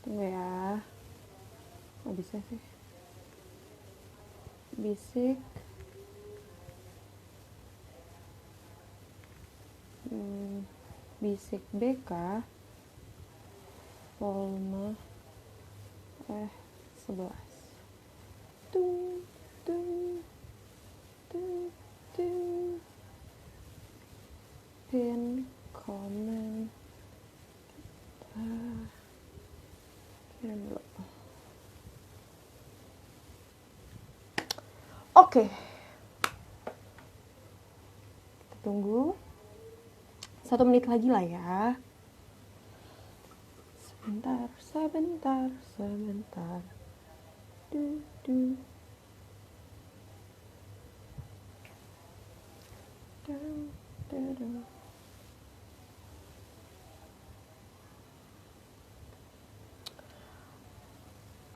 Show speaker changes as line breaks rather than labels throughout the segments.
Ya, kok bisa sih? Bisik, bisik BK, volume 11. Tung, tung, tung, tung. Pin, comment, kirim dulu. Oke, kita tunggu 1 menit lagi lah ya. Sebentar. Du, du. Du, du, du.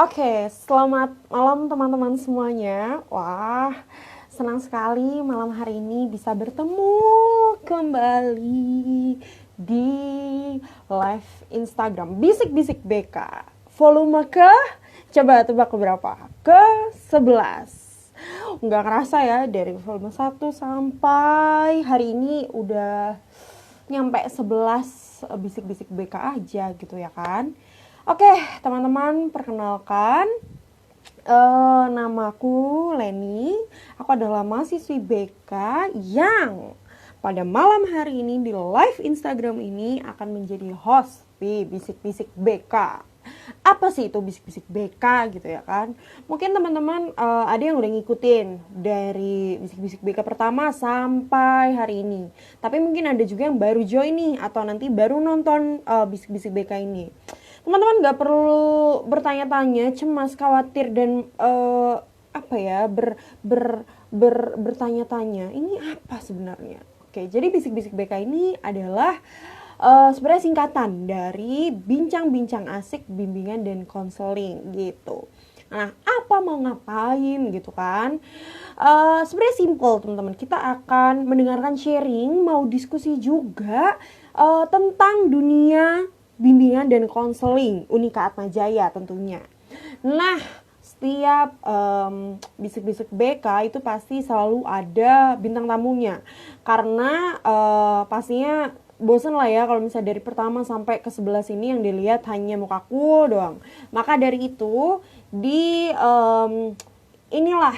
Oke, selamat malam teman-teman semuanya. Wah, senang sekali malam hari ini bisa bertemu kembali di live Instagram Bisik-Bisik BK. Volume coba tebak berapa? Ke-11. Nggak kerasa ya, dari volume 1 sampai hari ini udah nyampe 11 Bisik-Bisik BK aja gitu ya kan. Oke, teman-teman, perkenalkan, namaku Leni. Aku adalah mahasiswi BK yang pada malam hari ini di live Instagram ini akan menjadi host di Bisik-Bisik BK. Apa sih itu Bisik-Bisik BK gitu ya kan? Mungkin teman-teman ada yang udah ngikutin dari Bisik-Bisik BK pertama sampai hari ini. Tapi mungkin ada juga yang baru join nih atau nanti baru nonton Bisik-Bisik BK ini. Teman-teman nggak perlu bertanya-tanya, cemas, khawatir dan bertanya-tanya. Ini apa sebenarnya? Oke, jadi bisik-bisik BK ini adalah sebenarnya singkatan dari bincang-bincang asik, bimbingan dan konseling gitu. Nah, apa mau ngapain gitu kan? Sebenarnya simple teman-teman. Kita akan mendengarkan sharing, mau diskusi juga tentang dunia bimbingan dan konseling Unika Atmajaya tentunya. Nah, setiap bisik-bisik BK itu pasti selalu ada bintang tamunya. Karena pastinya bosen lah ya kalau misalnya dari pertama sampai ke 11 ini yang dilihat hanya mukaku doang. Maka dari itu di inilah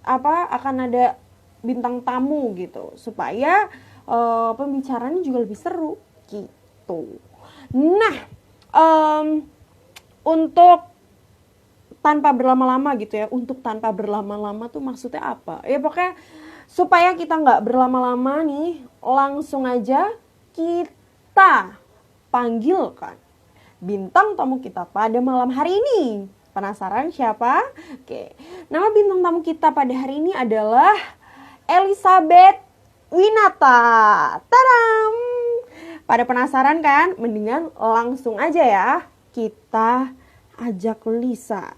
akan ada bintang tamu gitu supaya pembicaranya juga lebih seru gitu. Nah, untuk tanpa berlama-lama gitu ya, untuk tanpa berlama-lama tuh maksudnya apa? Ya pokoknya supaya kita nggak berlama-lama nih, langsung aja kita panggilkan bintang tamu kita pada malam hari ini. Penasaran siapa? Oke, nama bintang tamu kita pada hari ini adalah Elizabeth Winata. Tadam! Pada penasaran kan? Mendingan langsung aja ya kita ajak Lisa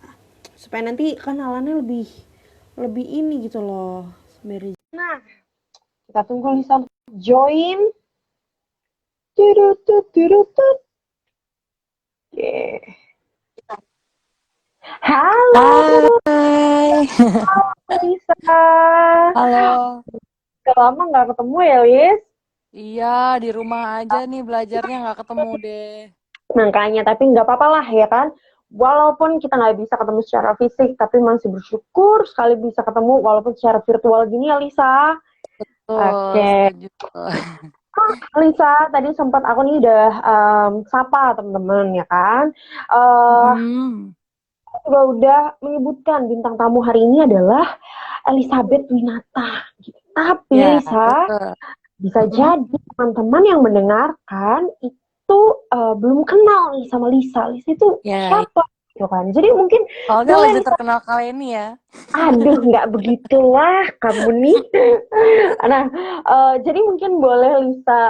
supaya nanti kenalannya lebih ini gitu loh. Nah, kita tunggu Lisa join. Oke. Halo.
Hai.
Halo Lisa.
Halo.
Udah lama nggak ketemu ya, Lis?
Iya, di rumah aja nih belajarnya nggak ketemu deh.
Makanya, tapi nggak apa-apa lah ya kan. Walaupun kita nggak bisa ketemu secara fisik, tapi masih bersyukur sekali bisa ketemu walaupun secara virtual gini ya, Lisa.
Betul,
Oke.
setuju.
Lisa, tadi sempat aku nih udah sapa teman-teman ya kan.
Mm-mm.
Juga udah menyebutkan bintang tamu hari ini adalah Elizabeth Winata. Gitu. Tapi
Ya,
Lisa,
betul.
bisa
Mm-mm.
jadi teman-teman yang mendengarkan itu belum kenal nih sama Lisa. Lisa itu
Ya, ya.
siapa? Gitu kan. Jadi mungkin
Soalnya
boleh
lebih
Lisa.
terkenal kali ini ya.
Aduh, nggak begitulah kamu nih. Nah, jadi mungkin boleh Lisa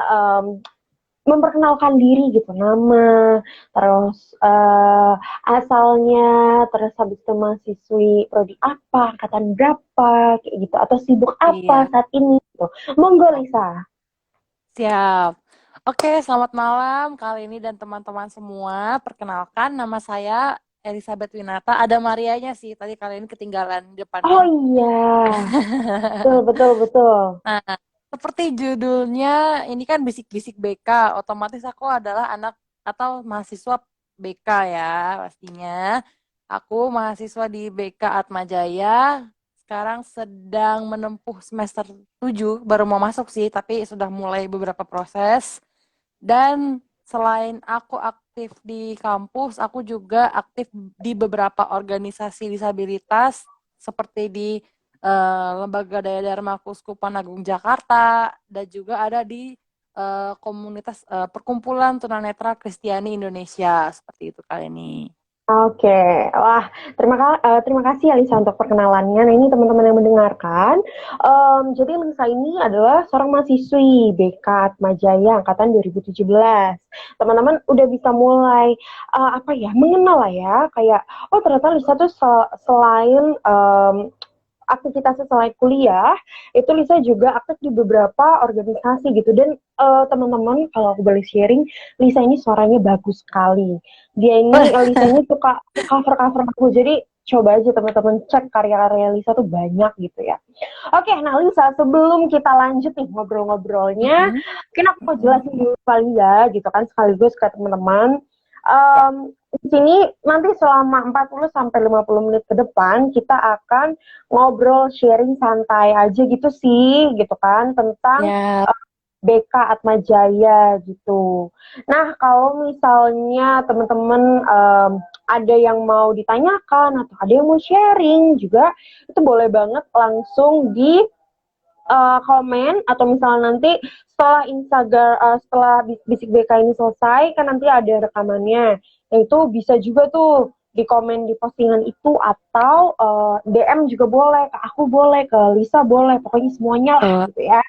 memperkenalkan diri gitu, nama, terus asalnya, terus habis itu mahasiswi prodi apa, angkatan berapa, kayak gitu, atau sibuk apa
Iya,
saat ini gitu. Monggo Lisa.
siap. Oke, selamat malam kali ini dan teman-teman semua. Perkenalkan, nama saya Elizabeth Winata. Ada Marianya sih, tadi kali ini ketinggalan di
Oh
depannya.
iya, betul betul betul.
Nah, seperti judulnya, ini kan bisik-bisik BK. Otomatis aku adalah anak atau mahasiswa BK ya, pastinya. Aku mahasiswa di BK Atmajaya. Sekarang sedang menempuh semester 7, baru mau masuk sih, tapi sudah mulai beberapa proses. Dan selain aku aktif di kampus, aku juga aktif di beberapa organisasi disabilitas seperti di Lembaga Daya Dharma Keuskupan Agung Jakarta dan juga ada di komunitas Perkumpulan Tunanetra Kristiani Indonesia seperti itu kali ini.
Oke, wah terima kasih Alisa untuk perkenalannya. Nah ini teman-teman yang mendengarkan, jadi Lisa ini adalah seorang mahasiswi BK Atmajaya angkatan 2017. Teman-teman udah bisa mulai apa ya mengenal lah ya, kayak oh ternyata Lisa tuh selain aktivitasnya selain kuliah, itu Lisa juga aktif di beberapa organisasi gitu. Dan teman-teman, kalau aku boleh sharing, Lisa ini suaranya bagus sekali. Lisa ini suka cover-cover aku. Jadi coba aja teman-teman cek karya-karya Lisa tuh banyak gitu ya. Oke, nah Lisa, sebelum kita lanjut nih ngobrol-ngobrolnya,
Mm-mm.
mungkin aku mau
Mm-mm.
jelasin dulu kali ya, gitu kan, sekaligus ke teman-teman.
Ya.
Di sini nanti selama 40 sampai 50 menit ke depan kita akan ngobrol sharing santai aja gitu sih gitu kan tentang
Ya.
BK Atmajaya gitu. Nah, kalau misalnya teman-teman ada yang mau ditanyakan atau ada yang mau sharing juga itu boleh banget langsung di komen atau misalnya nanti setelah Instagram setelah bisik BK ini selesai kan nanti ada rekamannya. Nah itu bisa juga tuh di komen di postingan itu atau DM juga boleh, ke aku boleh, ke Lisa boleh, pokoknya semuanya lah
Betul.
gitu ya.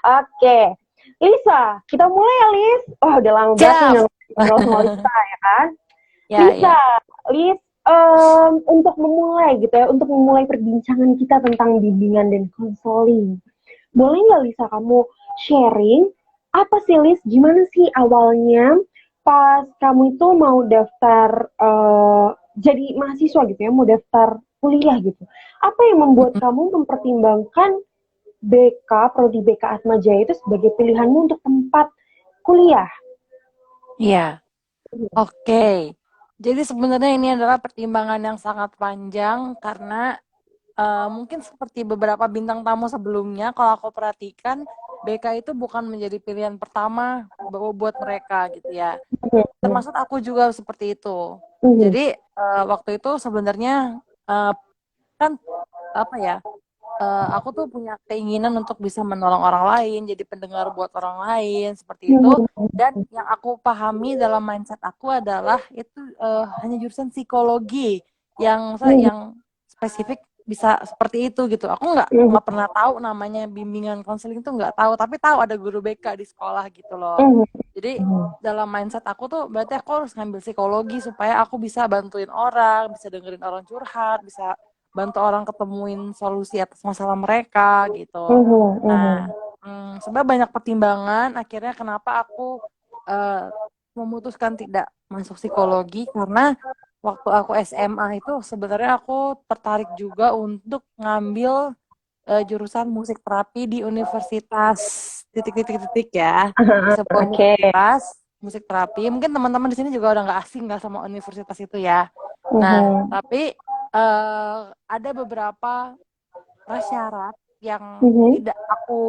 Oke, Lisa, kita mulai ya Lis. Oh udah lama banget nih
Siap.
ngobrol sama Lisa ya kan.
Ya,
Lisa,
ya.
Lis, untuk memulai gitu ya, untuk memulai perbincangan kita tentang bimbingan dan konseling. Boleh nggak Lisa kamu sharing apa sih Lis? Gimana sih awalnya pas kamu itu mau daftar jadi mahasiswa gitu ya, mau daftar kuliah gitu. Apa yang membuat
Mm-mm.
kamu mempertimbangkan Prodi BK Atmajaya itu sebagai pilihanmu untuk tempat kuliah?
Ya. Oke. Jadi sebenarnya ini adalah pertimbangan yang sangat panjang karena mungkin seperti beberapa bintang tamu sebelumnya, kalau aku perhatikan, BK itu bukan menjadi pilihan pertama buat mereka gitu ya.
Mhm,
Termasuk aku juga seperti itu.
mhm,
Jadi waktu itu sebenarnya eh, kan apa ya? Aku tuh punya keinginan untuk bisa menolong orang lain, jadi pendengar buat orang lain seperti itu.
mhm,
Dan yang aku pahami dalam mindset aku adalah itu hanya jurusan psikologi
mhm,
yang spesifik bisa seperti itu gitu. Aku
mhm,
nggak pernah tahu namanya bimbingan konseling tuh nggak tahu, tapi tahu ada guru BK di sekolah gitu loh.
mhm,
Jadi
mhm,
dalam mindset aku tuh berarti aku harus ngambil psikologi supaya aku bisa bantuin orang, bisa dengerin orang curhat, bisa bantu orang ketemuin solusi atas masalah mereka gitu.
mhm,
Nah,
mhm,
sebenarnya banyak pertimbangan akhirnya kenapa aku eh, memutuskan tidak masuk psikologi karena waktu aku SMA itu sebenarnya aku tertarik juga untuk ngambil jurusan musik terapi di universitas titik-titik-titik ya, di sebuah
Oke.
universitas musik terapi. Mungkin teman-teman di sini juga udah nggak asing nggak sama universitas itu ya. Nah,
Mhm,
tapi ada beberapa prasyarat yang
mhm,
tidak aku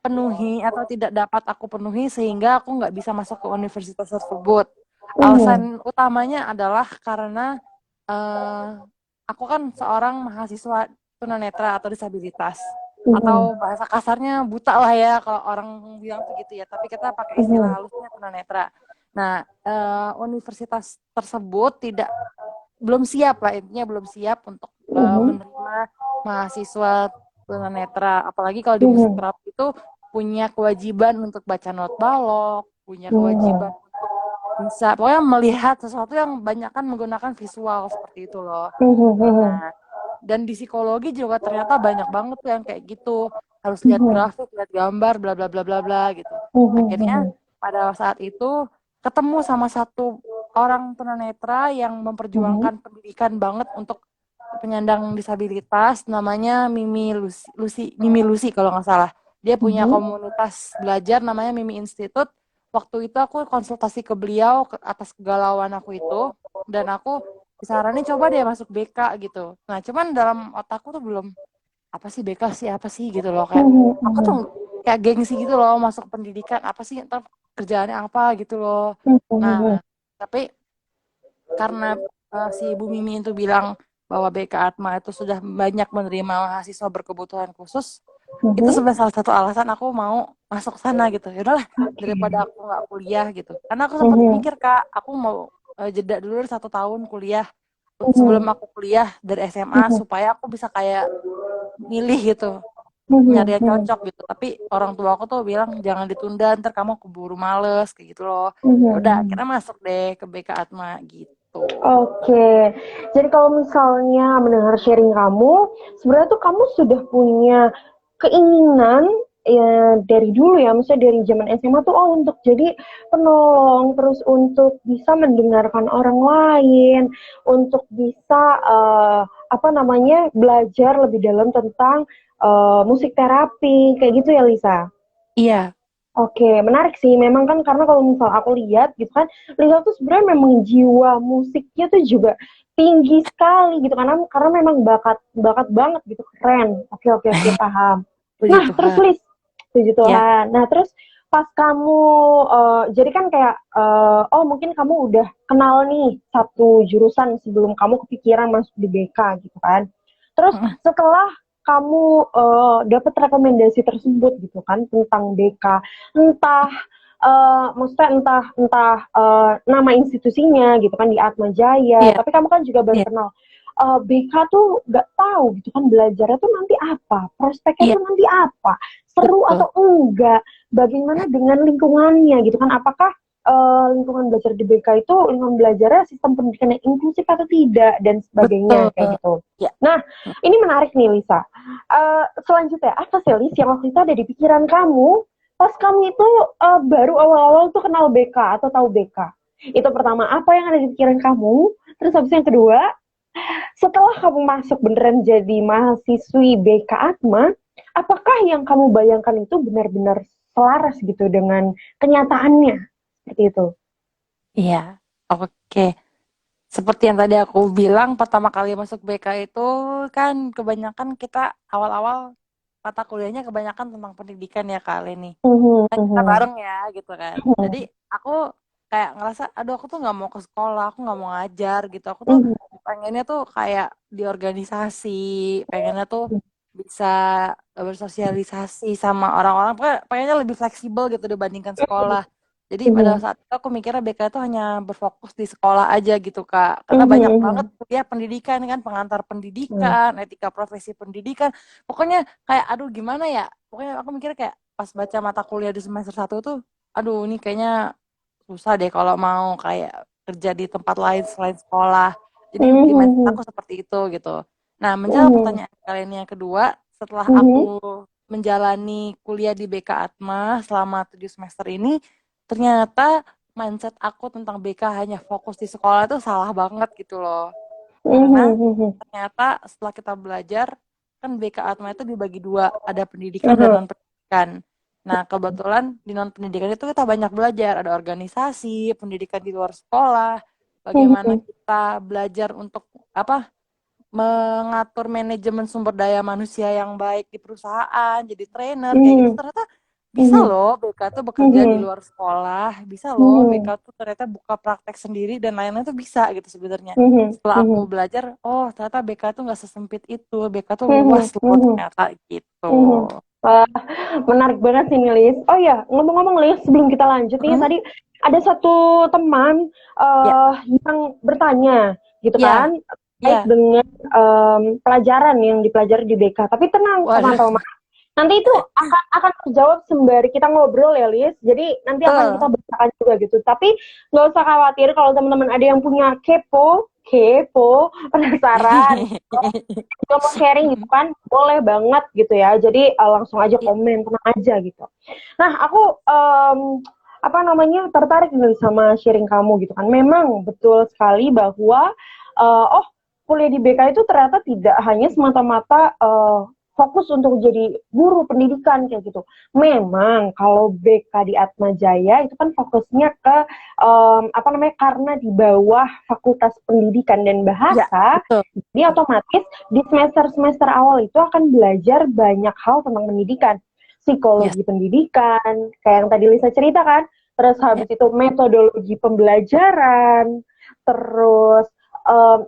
penuhi atau tidak dapat aku penuhi sehingga aku nggak bisa masuk ke universitas tersebut.
mhm,
Alasan utamanya adalah karena eh, aku kan seorang mahasiswa tunanetra atau disabilitas
mhm,
atau bahasa kasarnya buta lah ya kalau orang bilang tuh gitu ya. Tapi kita pakai istilah
mhm,
halusnya tunanetra. Nah, universitas tersebut tidak belum siap lah intinya belum siap untuk
mhm,
menerima mahasiswa tunanetra apalagi kalau di musik
mhm,
terapi itu punya kewajiban untuk baca not balok, punya
mhm,
kewajiban untuk bisa pokoknya melihat sesuatu yang banyak kan menggunakan visual seperti itu loh.
mhm,
Nah, dan di psikologi juga ternyata banyak banget tuh yang kayak gitu, harus lihat
mhm,
grafik, lihat gambar, bla bla bla bla bla gitu. Akhirnya pada saat itu ketemu sama satu orang tunanetra yang memperjuangkan pendidikan banget untuk penyandang disabilitas, namanya Mimi Lucy kalau nggak salah. Dia punya komunitas belajar namanya Mimi Institute. Waktu itu aku konsultasi ke beliau atas kegalauan aku itu, dan aku disaranin coba deh masuk BK gitu. Nah, cuman dalam otakku tuh belum, apa sih BK sih, apa sih gitu loh, kayak aku tuh kayak gengsi gitu loh masuk pendidikan, apa sih ntar kerjaannya apa gitu loh. Nah, tapi karena si Ibu Mimi itu bilang bahwa BK Atma itu sudah banyak menerima mahasiswa berkebutuhan khusus, itu sebenarnya salah satu alasan aku mau masuk sana gitu. Ya udahlah, daripada aku nggak kuliah gitu. Karena aku sempat mikir Kak, aku mau jeda dulu 1 tahun kuliah sebelum aku kuliah dari SMA supaya aku bisa kayak milih gitu, nyari yang cocok gitu. Tapi orang tua aku tuh bilang jangan ditunda, ntar kamu keburu males kayak gitu loh. Ya udah, akhirnya masuk deh ke BK Atma gitu.
Oke, jadi kalau misalnya mendengar sharing kamu, sebenarnya tuh kamu sudah punya keinginan ya dari dulu ya, maksudnya dari zaman SMA tuh untuk jadi penolong, terus untuk bisa mendengarkan orang lain, untuk bisa apa namanya belajar lebih dalam tentang musik terapi, kayak gitu ya Lisa.
Iya,
Oke, menarik sih. Memang kan karena kalau misal aku lihat gitu kan, Lisa tuh sebenarnya memang jiwa musiknya tuh juga tinggi sekali gitu karena memang bakat bakat banget gitu, keren. Oke, paham.
puji
Nah, terus
Tuhan.
Lis, puji
Ya,
Tuhan. Nah, terus pas kamu jadi kan kayak oh mungkin kamu udah kenal nih satu jurusan sebelum kamu kepikiran masuk di BK gitu kan. Terus setelah kamu dapat rekomendasi tersebut gitu kan tentang BK, entah maksudnya entah entah nama institusinya gitu kan di Atma Jaya,
iya,
tapi kamu kan juga baru
iya,
kenal BK tuh nggak tahu gitu kan belajarnya tuh nanti apa, prospeknya
iya,
tuh nanti apa, seru
betul.
atau enggak, bagaimana dengan lingkungannya gitu kan, apakah lingkungan belajar di BK itu lingkungan belajarnya sistem pendidikan yang inklusif atau tidak dan sebagainya
Betul.
kayak gitu.
Ya.
Nah, ini menarik nih Lisa. Selanjutnya apa sih Lis yang waktu itu ada di pikiran kamu pas kamu itu baru awal-awal tuh kenal BK atau tahu BK? Itu pertama, apa yang ada di pikiran kamu? Terus habis yang kedua, setelah kamu masuk beneran jadi mahasiswi BK Atma, apakah yang kamu bayangkan itu benar-benar selaras gitu dengan kenyataannya? Seperti itu.
Iya. Oke. Seperti yang tadi aku bilang, pertama kali masuk BK itu kan kebanyakan kita awal-awal mata kuliahnya kebanyakan tentang pendidikan ya Kak Leni.
Mhm,
Nah, kita
mhm,
bareng ya gitu kan. Jadi aku kayak ngerasa, aduh aku tuh nggak mau ke sekolah, aku nggak mau ngajar gitu. Aku tuh
mhm,
pengennya tuh kayak di organisasi, pengennya tuh bisa bersosialisasi sama orang-orang. Pokoknya pengennya lebih fleksibel gitu dibandingkan sekolah. Jadi pada
mhm,
saat itu aku mikirnya BK itu hanya berfokus di sekolah aja gitu Kak. Karena
mhm,
banyak banget
mhm,
kuliah pendidikan kan, pengantar
mhm,
pendidikan, etika profesi pendidikan. Pokoknya kayak aduh gimana ya. Pokoknya aku mikirnya kayak pas baca mata kuliah di semester 1 tuh, aduh ini kayaknya susah deh kalau mau kayak kerja di tempat lain selain sekolah. Jadi di mindset
mhm,
aku seperti itu gitu. Nah, menjawab
mhm,
pertanyaan kalian yang kedua, setelah aku
mhm,
menjalani kuliah di BK Atma selama 7 semester ini, ternyata mindset aku tentang BK hanya fokus di sekolah itu salah banget gitu loh. Karena
mhm, mhm,
ternyata setelah kita belajar, kan BK Atma itu dibagi dua, ada pendidikan dan
mhm,
non pendidikan. Nah, kebetulan di non pendidikan itu kita banyak belajar, ada organisasi, pendidikan di luar sekolah, bagaimana
mhm,
kita belajar untuk apa, mengatur manajemen sumber daya manusia yang baik di perusahaan, jadi trainer kayak gitu.
mhm,
Ternyata bisa
mhm,
loh BK tuh bekerja di
mhm,
luar sekolah, bisa loh BK
mhm,
tuh ternyata buka praktek sendiri dan lain-lain tuh bisa gitu sebenarnya.
mhm,
Setelah aku
mhm,
belajar, oh ternyata BK tuh nggak sesempit itu, BK tuh luas
mhm,
loh
mhm,
ternyata gitu.
mhm. Wah, menarik banget sih nih, Lis. Oh ya, ngomong-ngomong Lis, sebelum kita lanjut nih,
Hmm?
tadi ada satu teman
Ya,
yang bertanya, gitu
ya,
kan, terkait
ya.
dengan pelajaran yang dipelajari di BK. Tapi tenang,
Waduh,
teman-teman. Nanti itu akan terjawab sembari kita ngobrol ya, Lis. Jadi nanti akan kita
betul.
bacakan juga gitu. Tapi nggak usah khawatir kalau teman-teman ada yang punya kepo, kepo, penasaran, juga mau sharing gitu kan, boleh banget gitu ya. Jadi langsung aja
Iya.
komen, tenang aja gitu. Nah, aku apa namanya tertarik nih sama sharing kamu gitu kan. Memang betul sekali bahwa oh kuliah di BK itu ternyata tidak hanya semata-mata fokus untuk jadi guru pendidikan kayak gitu. Memang kalau BK di Atma Jaya itu kan fokusnya ke apa namanya karena di bawah Fakultas Pendidikan dan
Iya,
Bahasa,
betul.
jadi otomatis di semester-semester awal itu akan belajar banyak hal tentang pendidikan,
Yes.
psikologi pendidikan, kayak yang tadi Lisa cerita kan, terus
Ya,
habis itu metodologi pembelajaran, terus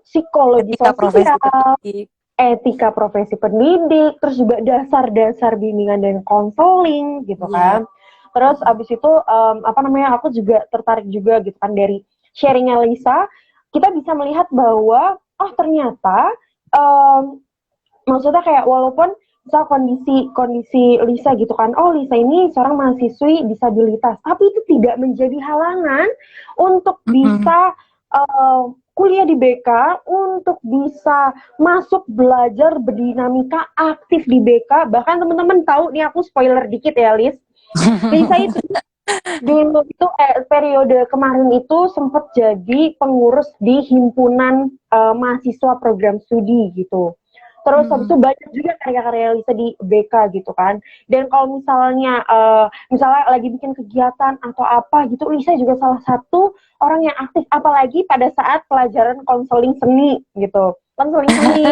psikologi
etika profesi
sosial,
pendidik.
etika profesi pendidik, terus juga dasar-dasar bimbingan dan konseling gitu
Iya.
kan. Terus
Mm-mm.
abis itu apa namanya aku juga tertarik juga gitu kan dari sharingnya Lisa, kita bisa melihat bahwa oh ternyata maksudnya kayak walaupun misal kondisi kondisi Lisa gitu kan, oh Lisa ini seorang mahasiswi disabilitas, tapi itu tidak menjadi halangan untuk
Mm-mm.
bisa kuliah di BK, untuk bisa masuk belajar berdinamika aktif di BK. Bahkan teman-teman tahu nih aku spoiler dikit ya Lis, Lisa itu dulu itu periode kemarin itu sempat jadi pengurus di himpunan mahasiswa program studi gitu. Terus habis itu
Mm-mm.
banyak juga karya-karya Lisa di BK gitu kan. Dan kalau misalnya misalnya lagi bikin kegiatan atau apa gitu, Lisa juga salah satu orang yang aktif apalagi pada saat pelajaran konseling seni gitu. Konseling seni,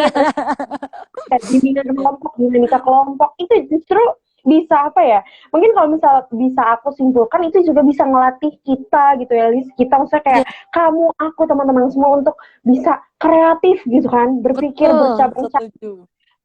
terus bimbingan
Iya.
kelompok, dinamika kelompok itu justru bisa apa ya? Mungkin kalau misal bisa aku simpulkan itu juga bisa ngelatih kita gitu ya, Lis. Kita maksudnya kayak
Iya,
kamu, aku, teman-teman semua untuk bisa kreatif gitu kan, berpikir
betul,
bercabang-cabang
setuju.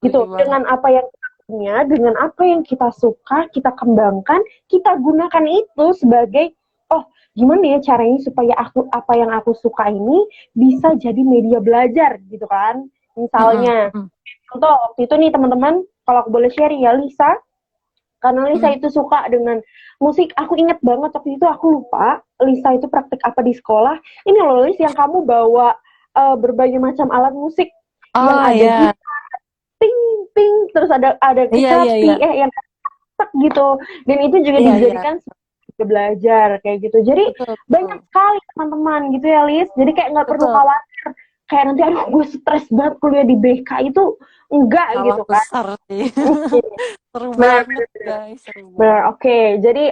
gitu
Setuju banget.
dengan apa yang kita punya, dengan apa yang kita suka, kita kembangkan, kita gunakan itu sebagai oh gimana ya caranya supaya aku apa yang aku suka ini bisa jadi media belajar gitu kan.
Mm-mm.
Misalnya
Mm-mm.
contoh waktu itu nih teman-teman, kalau aku boleh share ya Lisa, karena Lisa
Mm-mm.
itu suka dengan musik, aku inget banget waktu itu aku lupa Lisa itu praktik apa di sekolah. Ini loh Lis yang kamu bawa berbagai macam alat musik yang
Oh
ada
ya,
gitar, ting ting, terus ada
iya iya iya,
kecapi, yang ketek gitu. Dan itu juga
iya iya,
dijadikan sebagai belajar kayak gitu. Jadi
betul
banyak
betul
sekali teman-teman gitu ya Lis. Jadi kayak nggak perlu
betul.
khawatir kayak nanti aduh gue stres banget kuliah di BK itu enggak
Salah
gitu kan.
besar sih. Seru
Benar,
banget guys, seru
benar.
banget.
Oke, jadi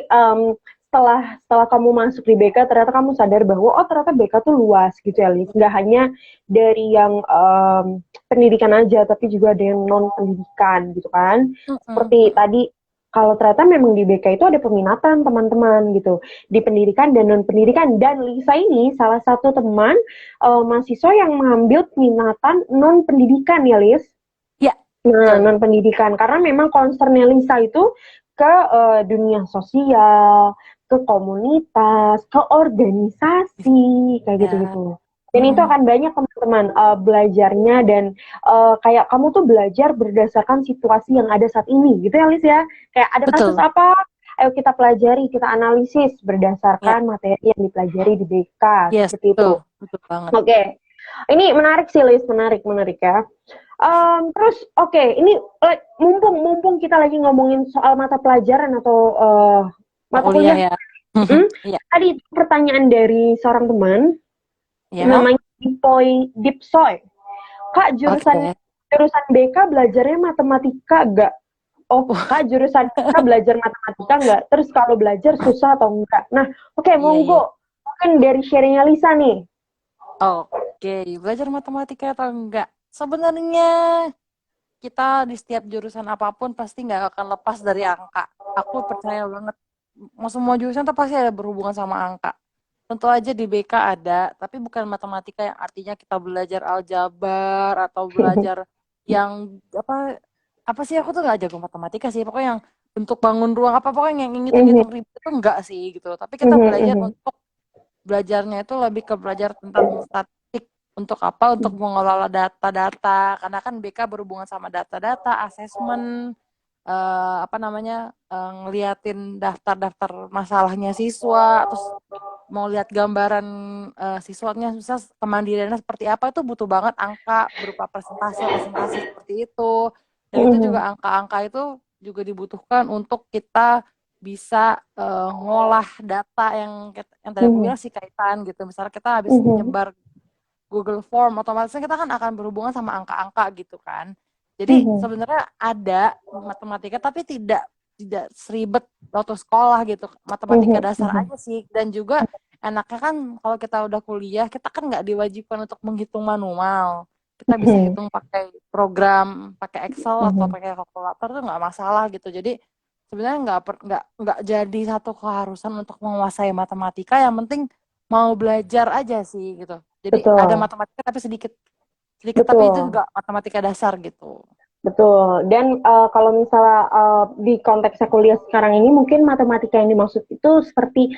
setelah setelah kamu masuk di BK, ternyata kamu sadar bahwa oh ternyata BK tuh luas gitu ya, Lis. Nggak hanya dari yang pendidikan aja, tapi juga ada yang non pendidikan gitu kan.
Mm-mm.
Seperti
Mm-mm.
tadi kalau ternyata memang di BK itu ada peminatan teman-teman gitu di pendidikan dan non pendidikan, dan Lisa ini salah satu teman mahasiswa yang mengambil peminatan non pendidikan ya Lis.
Ya,
Nah,
betul.
non pendidikan karena memang concernnya Lisa itu ke dunia sosial, ke komunitas, ke organisasi, kayak
Ya.
gitu-gitu. Dan itu
Mm-mm.
akan banyak teman-teman belajarnya dan kayak kamu tuh belajar berdasarkan situasi yang ada saat ini, gitu ya, Lis ya. Kayak ada kasus
Betul.
apa? Ayo kita pelajari, kita analisis
Ya,
berdasarkan materi yang dipelajari di BK,
yes,
seperti
betul,
itu.
betul banget.
Oke, ini menarik sih, Lis, menarik, menarik ya. Terus oke, ini mumpung mumpung kita lagi ngomongin soal mata pelajaran atau
Mau
mata
kuliah
kuliah,
ya.
hmm,
Iya,
tadi pertanyaan dari seorang teman
ya.
namanya Dipsoy. Kak, jurusan
Oke.
jurusan BK belajarnya matematika enggak? Oh,
Wah,
Kak, jurusan BK belajar matematika enggak? Terus kalau belajar susah atau enggak? Nah, oke,
iya iya.
monggo. Mungkin dari sharingnya Lisa nih.
Oke, belajar matematika atau enggak? Sebenarnya kita di setiap jurusan apapun pasti nggak akan lepas dari angka. Aku percaya banget. Mau semua jurusan tuh pasti ada berhubungan sama angka. Tentu aja di BK ada, tapi bukan matematika yang artinya kita belajar aljabar atau belajar yang apa sih, aku tuh nggak jago matematika sih. Pokoknya yang bentuk bangun ruang apa pokoknya yang
Mhm,
ngitung-ngitung ribet itu enggak sih gitu. Tapi kita
mhm,
belajar
mhm.
untuk belajarnya itu lebih ke belajar tentang statistik. Untuk apa? Untuk mengelola data-data. Karena kan BK berhubungan sama data-data, asesmen, apa namanya, ngeliatin daftar-daftar masalahnya siswa, terus mau lihat gambaran siswanya susah kemandiriannya seperti apa, itu butuh banget angka berupa presentasi seperti itu. Dan itu juga
Mhm.
angka-angka itu juga dibutuhkan untuk kita bisa ngolah data yang tadi aku
Mhm.
bilang sih kaitan gitu. Misalnya kita habis
Mhm.
nyebar Google Form, otomatisnya kita kan akan berhubungan sama angka-angka gitu kan. Jadi
Mhm.
sebenarnya ada matematika tapi tidak seribet waktu sekolah gitu. Matematika
Mhm.
dasar
Mhm.
aja sih. Dan juga enaknya kan kalau kita udah kuliah, kita kan nggak diwajibkan untuk menghitung manual. Kita bisa
Mhm.
hitung pakai program, pakai Excel atau
Mhm.
pakai kalkulator tuh nggak masalah gitu. Jadi sebenarnya nggak jadi satu keharusan untuk menguasai matematika. Yang penting mau belajar aja sih gitu. Jadi ada
Betul.
matematika tapi sedikit sedikit tapi itu
Betul.
juga matematika dasar gitu.
Betul. Dan kalau misalnya di konteks kuliah sekarang ini mungkin matematika yang dimaksud itu seperti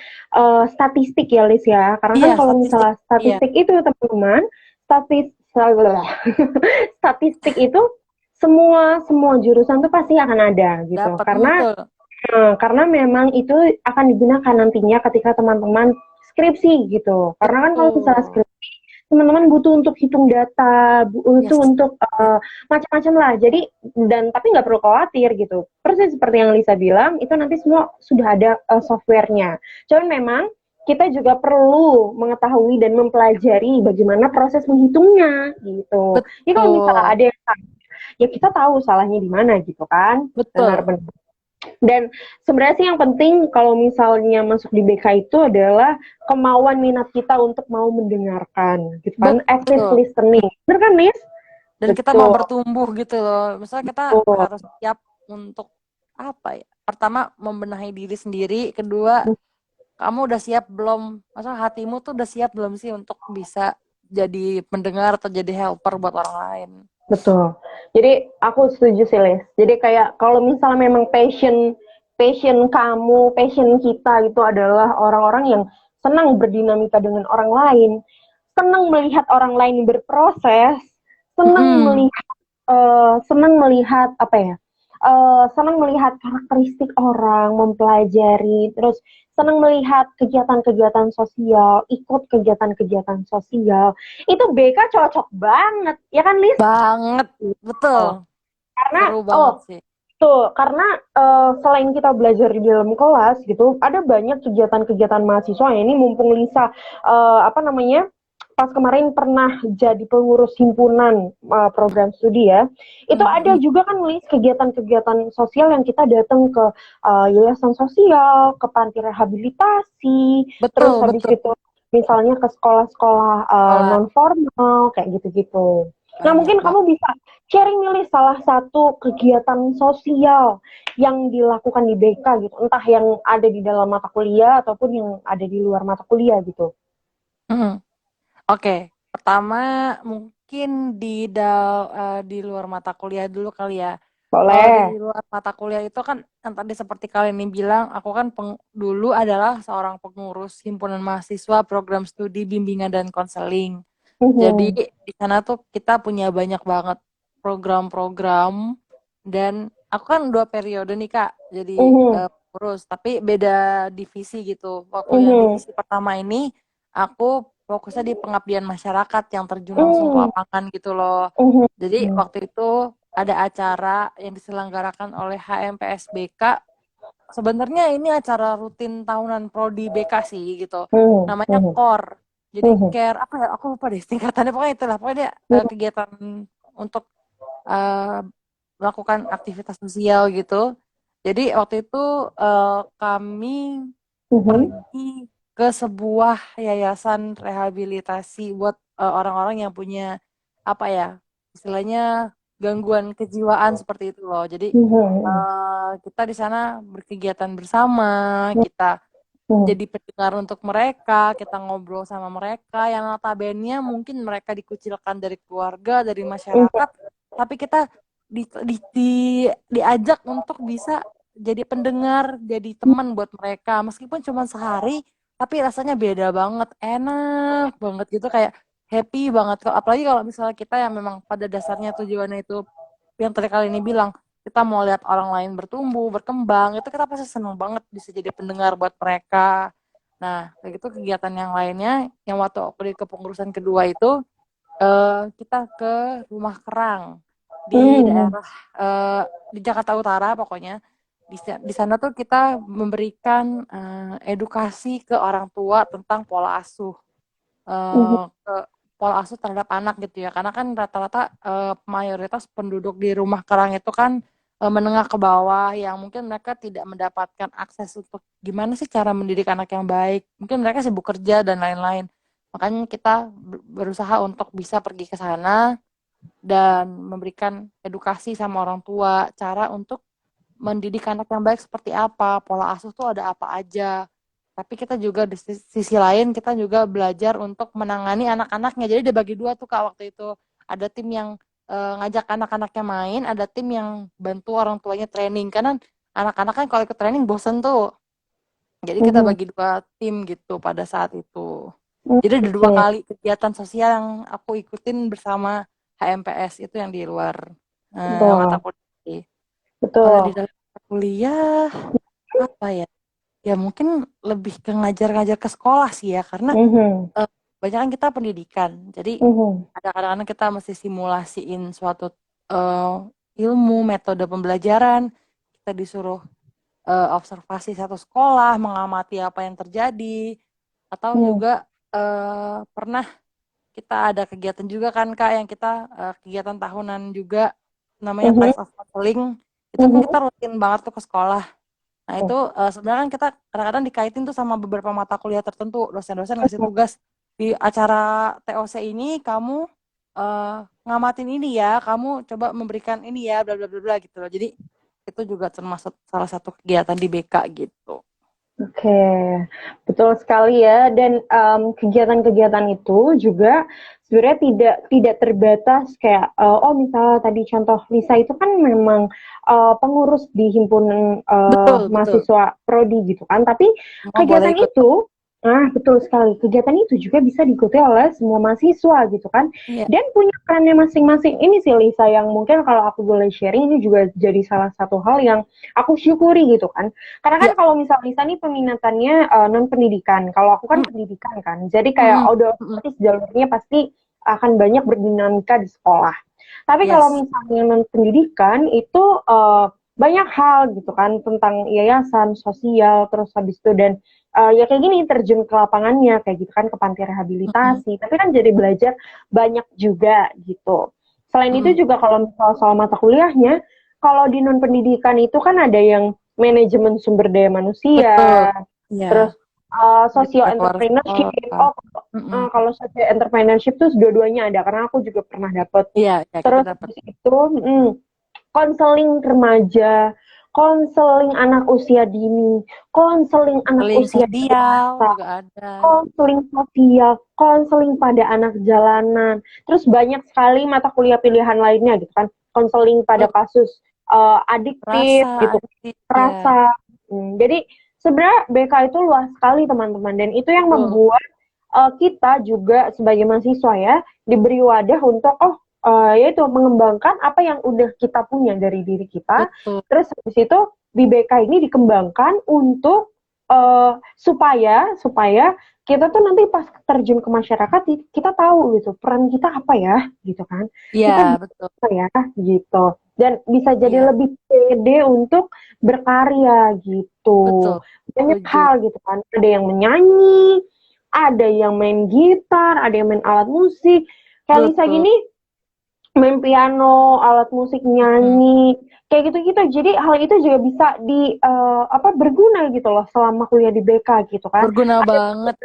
statistik ya, Lis ya. Karena kan
Iya,
kalau
statistik.
misalnya
Iya,
statistik itu teman-teman, statis statistik itu semua semua jurusan tuh pasti akan ada gitu.
dapat
Karena
betul.
karena memang itu akan digunakan nantinya ketika teman-teman skripsi gitu. Karena kan kalau misalnya
Betul.
skripsi teman-teman butuh untuk hitung data, butuh
Yes.
untuk macam-macam lah. Jadi dan tapi nggak perlu khawatir gitu. Persis seperti yang Lisa bilang, itu nanti semua sudah ada softwarenya. Cuman memang kita juga perlu mengetahui dan mempelajari bagaimana proses menghitungnya gitu. Jadi kalau misalnya
Betul.
ada yang salah, ya kita tahu salahnya di mana gitu kan.
Betul.
Benar-benar. Dan sebenarnya sih yang penting kalau misalnya masuk di BK itu adalah kemauan minat kita untuk mau mendengarkan, gitu kan? Active
Betul.
listening. Bener kan, Nis?
Dan kita mau
Betul.
bertumbuh gitu loh. Misalnya kita
Betul.
harus siap untuk apa ya? Pertama, membenahi diri sendiri. Kedua, kamu udah siap belum? Masa hatimu tuh udah siap belum sih untuk bisa jadi pendengar atau jadi helper buat orang lain?
Betul. Jadi aku setuju sih, Les. Jadi kayak kalau misalnya memang passion kamu, passion kita itu adalah orang-orang yang senang berdinamika dengan orang lain, senang melihat orang lain berproses, senang
Mm-mm.
melihat senang melihat apa ya? Senang melihat karakteristik orang, mempelajari, terus senang melihat kegiatan-kegiatan sosial, ikut kegiatan-kegiatan sosial. Itu BK cocok banget, ya kan, Lis?
Banget. Betul.
Oh, karena
Seru banget sih.
tuh karena selain kita belajar di dalam kelas gitu, ada banyak kegiatan-kegiatan mahasiswa ya. Ini mumpung Lisa apa namanya pas kemarin pernah jadi pengurus himpunan program studi ya, itu ada
Mm-mm.
juga kan Lis kegiatan-kegiatan sosial yang kita datang ke yayasan sosial, ke panti rehabilitasi, terus
Betul,
habis
betul.
itu misalnya ke sekolah-sekolah
Sekolah
non formal kayak gitu-gitu. Nah
banyak
mungkin
banget.
kamu bisa sharing nih salah satu kegiatan sosial yang dilakukan di BK gitu, entah yang ada di dalam mata kuliah ataupun yang ada di luar mata kuliah gitu.
Mm. Oke, pertama mungkin di luar mata kuliah dulu kali ya. Kalau di
Boleh.
luar mata kuliah itu kan yang tadi seperti kalian ini bilang, aku kan dulu adalah seorang pengurus himpunan mahasiswa program studi bimbingan dan konseling. Jadi
Mhm.
di sana tuh kita punya banyak banget program-program dan aku kan 2 periode nih Kak, jadi
Mhm.
pengurus, tapi beda divisi gitu. Waktu yang
Mhm.
divisi pertama ini aku fokusnya di pengabdian masyarakat yang terjun langsung ke
Mhm.
lapangan gitu loh.
Mhm.
Jadi waktu itu ada acara yang diselenggarakan oleh HMPSBK. Sebenarnya ini acara rutin tahunan Prodi BK sih gitu.
Mhm.
Namanya
Mhm.
CORE. Jadi
Mhm.
care apa ya? Aku lupa deh singkatannya, pokoknya itulah. Pokoknya dia
Mhm.
kegiatan untuk eh, melakukan aktivitas sosial gitu. Jadi waktu itu kami
Mhm.
pergi ke sebuah yayasan rehabilitasi buat orang-orang yang punya apa ya, istilahnya gangguan kejiwaan seperti itu loh. Jadi
Mhm.
kita di sana berkegiatan bersama, kita
Mhm.
jadi pendengar untuk mereka, kita ngobrol sama mereka yang notabene mungkin mereka dikucilkan dari keluarga, dari masyarakat, tapi kita diajak untuk bisa jadi pendengar, jadi teman buat mereka, meskipun cuma sehari, tapi rasanya beda banget, enak banget gitu, kayak happy banget. Apalagi kalau misalnya kita yang memang pada dasarnya tujuannya itu yang tadi kali ini bilang kita mau lihat orang lain bertumbuh, berkembang, itu kita pasti seneng banget bisa jadi pendengar buat mereka. Nah, kayak gitu kegiatan yang lainnya yang waktu aku di kepengurusan kedua itu kita ke rumah kerang di
Hmm.
daerah eh, di Jakarta Utara pokoknya. Di sana tuh kita memberikan edukasi ke orang tua tentang pola asuh
Mhm.
ke pola asuh terhadap anak gitu ya. Karena kan rata-rata mayoritas penduduk di rumah kerang itu kan menengah ke bawah yang mungkin mereka tidak mendapatkan akses untuk gimana sih cara mendidik anak yang baik. Mungkin mereka sibuk kerja dan lain-lain. Makanya kita berusaha untuk bisa pergi ke sana dan memberikan edukasi sama orang tua, cara untuk mendidik anak yang baik seperti apa, pola asuh tuh ada apa aja. Tapi kita juga di sisi lain kita juga belajar untuk menangani anak-anaknya. Jadi dibagi dua tuh Kak waktu itu. Ada tim yang ngajak anak-anaknya main, ada tim yang bantu orang tuanya training. Karena anak-anak kan kalau ikut training bosen tuh. Jadi kita
Mhm.
bagi dua tim gitu pada saat itu.
Hmm,
Jadi ada dua
oke,
kali kegiatan sosial yang aku ikutin bersama HMPS itu yang di luar mata
betul,
kuliah. Kalau di
betul.
dalam mata kuliah apa ya? Ya mungkin lebih ke ngajar-ngajar ke sekolah sih ya, karena
Mhm.
eh, banyak kan kita pendidikan. Jadi
Mhm.
ada kadang-kadang kita mesti simulasiin suatu eh, ilmu, metode pembelajaran. Kita disuruh observasi satu sekolah, mengamati apa yang terjadi, atau
Mhm.
juga pernah kita ada kegiatan juga kan Kak yang kita kegiatan tahunan juga namanya
Mhm.
Class of Counseling. Itu kan kita
Mhm.
rutin banget tuh ke sekolah. Nah itu sebenarnya kan kita kadang-kadang dikaitin tuh sama beberapa mata kuliah tertentu. Dosen-dosen ngasih tugas di acara TOC ini kamu eh, ngamatin ini ya, kamu coba memberikan ini ya, bla bla bla bla gitu loh. Jadi itu juga termasuk salah satu kegiatan di BK gitu.
Oke, betul sekali ya. Dan kegiatan-kegiatan itu juga sebenarnya tidak terbatas kayak oh misalnya tadi contoh Lisa itu kan memang pengurus di himpunan
Betul, betul.
mahasiswa prodi gitu kan. Tapi
Semua boleh
kegiatan
ikut.
itu, nah betul sekali, kegiatan itu juga bisa diikuti oleh semua mahasiswa gitu kan.
Iya,
Dan punya perannya masing-masing. Ini sih Lisa yang mungkin kalau aku boleh sharing ini juga jadi salah satu hal yang aku syukuri gitu kan karena kan
iya.
kalau misal Lisa nih peminatannya non pendidikan, kalau aku kan
Mm,
pendidikan kan, jadi kayak
mm,
udah
mm, mm.
otomatis jalurnya pasti akan banyak berdinamika di sekolah. Tapi kalau
Yes,
misalnya non pendidikan itu banyak hal gitu kan tentang yayasan, sosial, terus habis itu dan ya kayak gini terjun ke lapangannya kayak gitu kan ke panti
mm, mm,
rehabilitasi. Tapi kan jadi belajar banyak juga gitu. Selain itu
mm.
juga kalau misal soal mata kuliahnya, kalau di non pendidikan itu kan ada yang manajemen sumber daya
Betul.
manusia,
Iya,
terus social
pendidikan luar
entrepreneurship.
sekolah.
Oh,
Mm-mm.
kalau social entrepreneurship tuh dua-duanya ada karena aku juga pernah dapet.
Iya, ya kita
Terus
dapat
habis itu konseling remaja, konseling anak usia dini, konseling anak
link
usia
sosial
dewasa,
juga ada.
konseling sosial, konseling pada anak jalanan. Terus banyak sekali mata kuliah pilihan lainnya gitu kan. Konseling pada
Betul.
kasus adiktif
Rasa
gitu,
adiktif ya.
rasa. Jadi sebenarnya BK itu luas sekali teman-teman dan itu yang
Betul.
membuat kita juga sebagai mahasiswa ya diberi wadah untuk yaitu mengembangkan apa yang udah kita punya dari diri kita.
Betul.
Terus habis itu di BK ini dikembangkan untuk supaya supaya kita tuh nanti pas terjun ke masyarakat kita tahu gitu peran kita apa ya gitu kan
Iya,
kita
betul.
bisa ya gitu dan bisa jadi
Iya,
lebih pede untuk berkarya gitu
betul.
banyak
Setuju.
hal gitu kan ada yang menyanyi ada yang main gitar ada yang main alat musik kayak Lisa
Betul.
gini main piano, alat musik,
Mm.
nyanyi, kayak gitu-gitu. Jadi hal itu juga bisa apa berguna gitu loh selama kuliah di BK gitu kan.
Berguna
Ada
banget.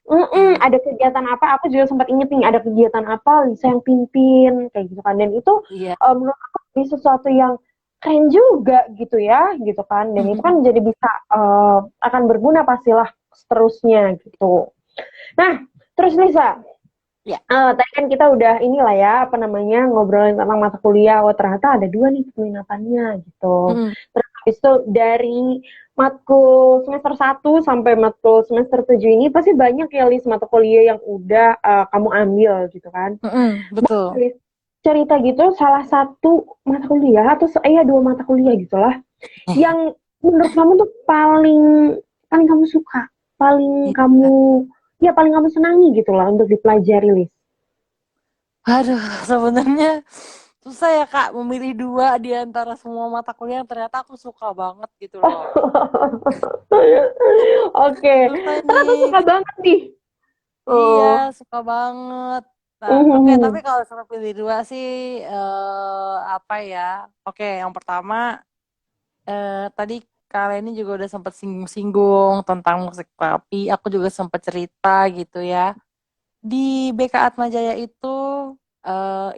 mm-mm,
Iya.
ada kegiatan apa? Aku juga sempat inget nih ada kegiatan apa Lisa yang pimpin kayak gitu kan. Dan itu
Iya.
menurut aku ini sesuatu yang keren juga gitu ya, gitu kan. Dan itu kan jadi bisa akan berguna pastilah seterusnya gitu. Nah, terus Lisa,
Ya.
tadi kan kita udah inilah ya, apa namanya, ngobrolin tentang mata kuliah. Oh, ternyata ada dua nih peminatannya gitu.
Mm.
Terus habis itu dari matkul semester 1 sampai matkul semester 7 ini pasti banyak ya list mata kuliah yang udah kamu ambil gitu kan.
Mm. Betul.
Boleh cerita gitu salah satu mata kuliah atau ya dua mata kuliah gitu lah yang menurut kamu tuh paling paling kamu suka. paling
Iya.
paling kamu senangi gitu lah untuk dipelajari, Lis?
Aduh, sebenarnya susah ya Kak memilih dua di antara semua mata kuliah yang ternyata aku suka banget gitu loh.
Oke,
Susah
ternyata
nih.
suka banget nih.
Iya,
Oh.
suka banget. Nah, oke, tapi
Mhm.
kalau suruh pilih dua sih, apa ya? Oke, yang pertama, tadi kalian ini juga udah sempat singgung-singgung tentang musik terapi. Aku juga sempat cerita gitu ya. Di BK Atma Jaya itu,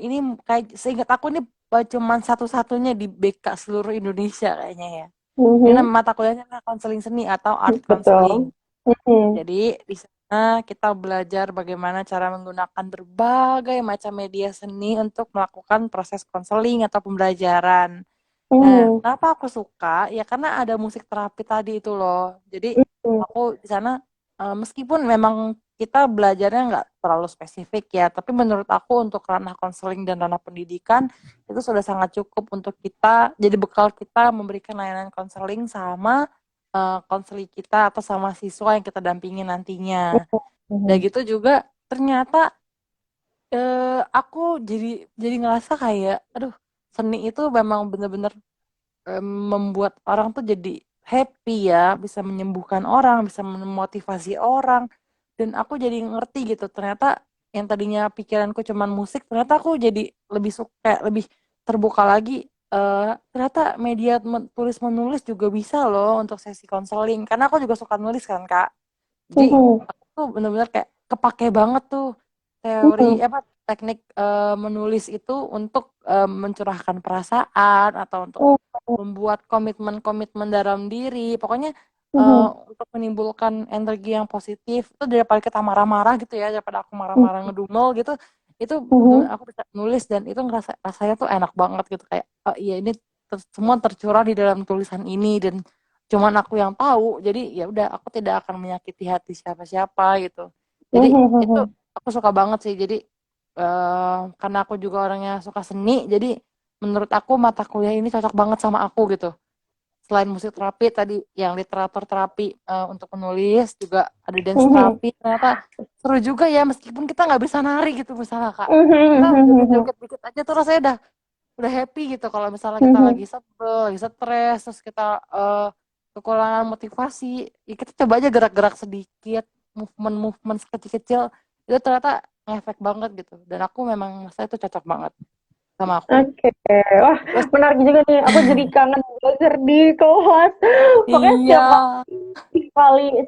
ini kayak seingat aku ini cuman satu-satunya di BK seluruh Indonesia kayaknya ya. Ini
Mhm.
nama mata kuliahnya adalah konseling seni atau art counseling.
Betul. Mhm.
Jadi di sana kita belajar bagaimana cara menggunakan berbagai macam media seni untuk melakukan proses konseling atau pembelajaran. Nah,
Mhm.
kenapa aku suka? Ya karena ada musik terapi tadi itu loh. Jadi
Mhm.
aku di sana meskipun memang kita belajarnya nggak terlalu spesifik ya, tapi menurut aku untuk ranah konseling dan ranah pendidikan itu sudah sangat cukup untuk kita jadi bekal kita memberikan layanan konseling sama konseling kita atau sama siswa yang kita dampingi nantinya. Dan
Mhm.
gitu juga ternyata aku jadi ngerasa kayak, aduh, seni itu memang bener-bener membuat orang tuh jadi happy ya, bisa menyembuhkan orang, bisa memotivasi orang. Dan aku jadi ngerti gitu, ternyata yang tadinya pikiranku cuman musik, ternyata aku jadi lebih suka, lebih terbuka lagi. Ternyata media tulis menulis juga bisa loh untuk sesi konseling. Karena aku juga suka nulis kan, Kak. Jadi
Mhm.
aku tuh bener-bener kayak kepake banget tuh teori
Mhm.
apa teknik menulis itu untuk mencurahkan perasaan atau untuk membuat komitmen-komitmen dalam diri. Pokoknya
Mhm.
untuk menimbulkan energi yang positif itu daripada kita marah-marah gitu ya, daripada aku
Mhm.
marah-marah ngedumel gitu, itu
Mhm.
aku bisa nulis dan itu ngerasa rasanya tuh enak banget gitu kayak oh iya ini semua tercurah di dalam tulisan ini dan cuman aku yang tahu jadi ya udah aku tidak akan menyakiti hati siapa-siapa gitu jadi itu
Mhm.
aku suka banget sih jadi karena aku juga orangnya suka seni jadi menurut aku mata kuliah ini cocok banget sama aku gitu selain musik terapi tadi yang literatur terapi untuk menulis juga ada dance
Mhm.
terapi ternyata seru juga ya meskipun kita nggak bisa nari gitu misalnya kak kita
Mhm.
joget-joget dikit aja tuh rasanya udah happy gitu kalau misalnya kita
Mhm.
lagi sebel, lagi stres, terus kita kekurangan motivasi, ya kita coba aja gerak-gerak sedikit, movement-movement kecil-kecil, itu ternyata ngefek banget gitu. Dan aku memang saya itu cocok banget sama aku.
Oke, wah
Terus
menarik juga nih. Aku jadi kangen belajar di kelas. Pokoknya
iya,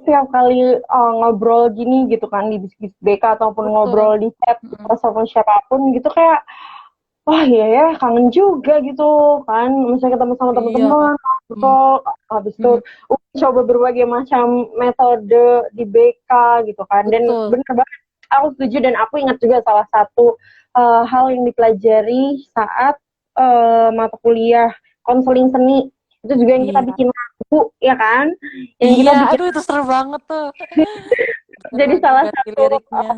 setiap kali ngobrol gini gitu kan di bisnis BK ataupun ngobrol
betul.
di chat
Mm-mm.
ataupun siapapun gitu kayak wah iya ya kangen juga gitu kan. Misalnya ketemu sama
Iya.
teman-teman,
Mm,
ngobrol, habis itu
mm,
coba berbagai macam metode di BK gitu kan. Dan
betul.
bener banget, aku setuju dan aku ingat juga salah satu hal yang dipelajari saat mata kuliah konseling seni itu juga yang kita
Iya.
bikin lagu ya kan, yang kita
Iya,
bikin
aduh itu seru banget tuh. Bikin
jadi
lagu
salah
ganti
satu
liriknya.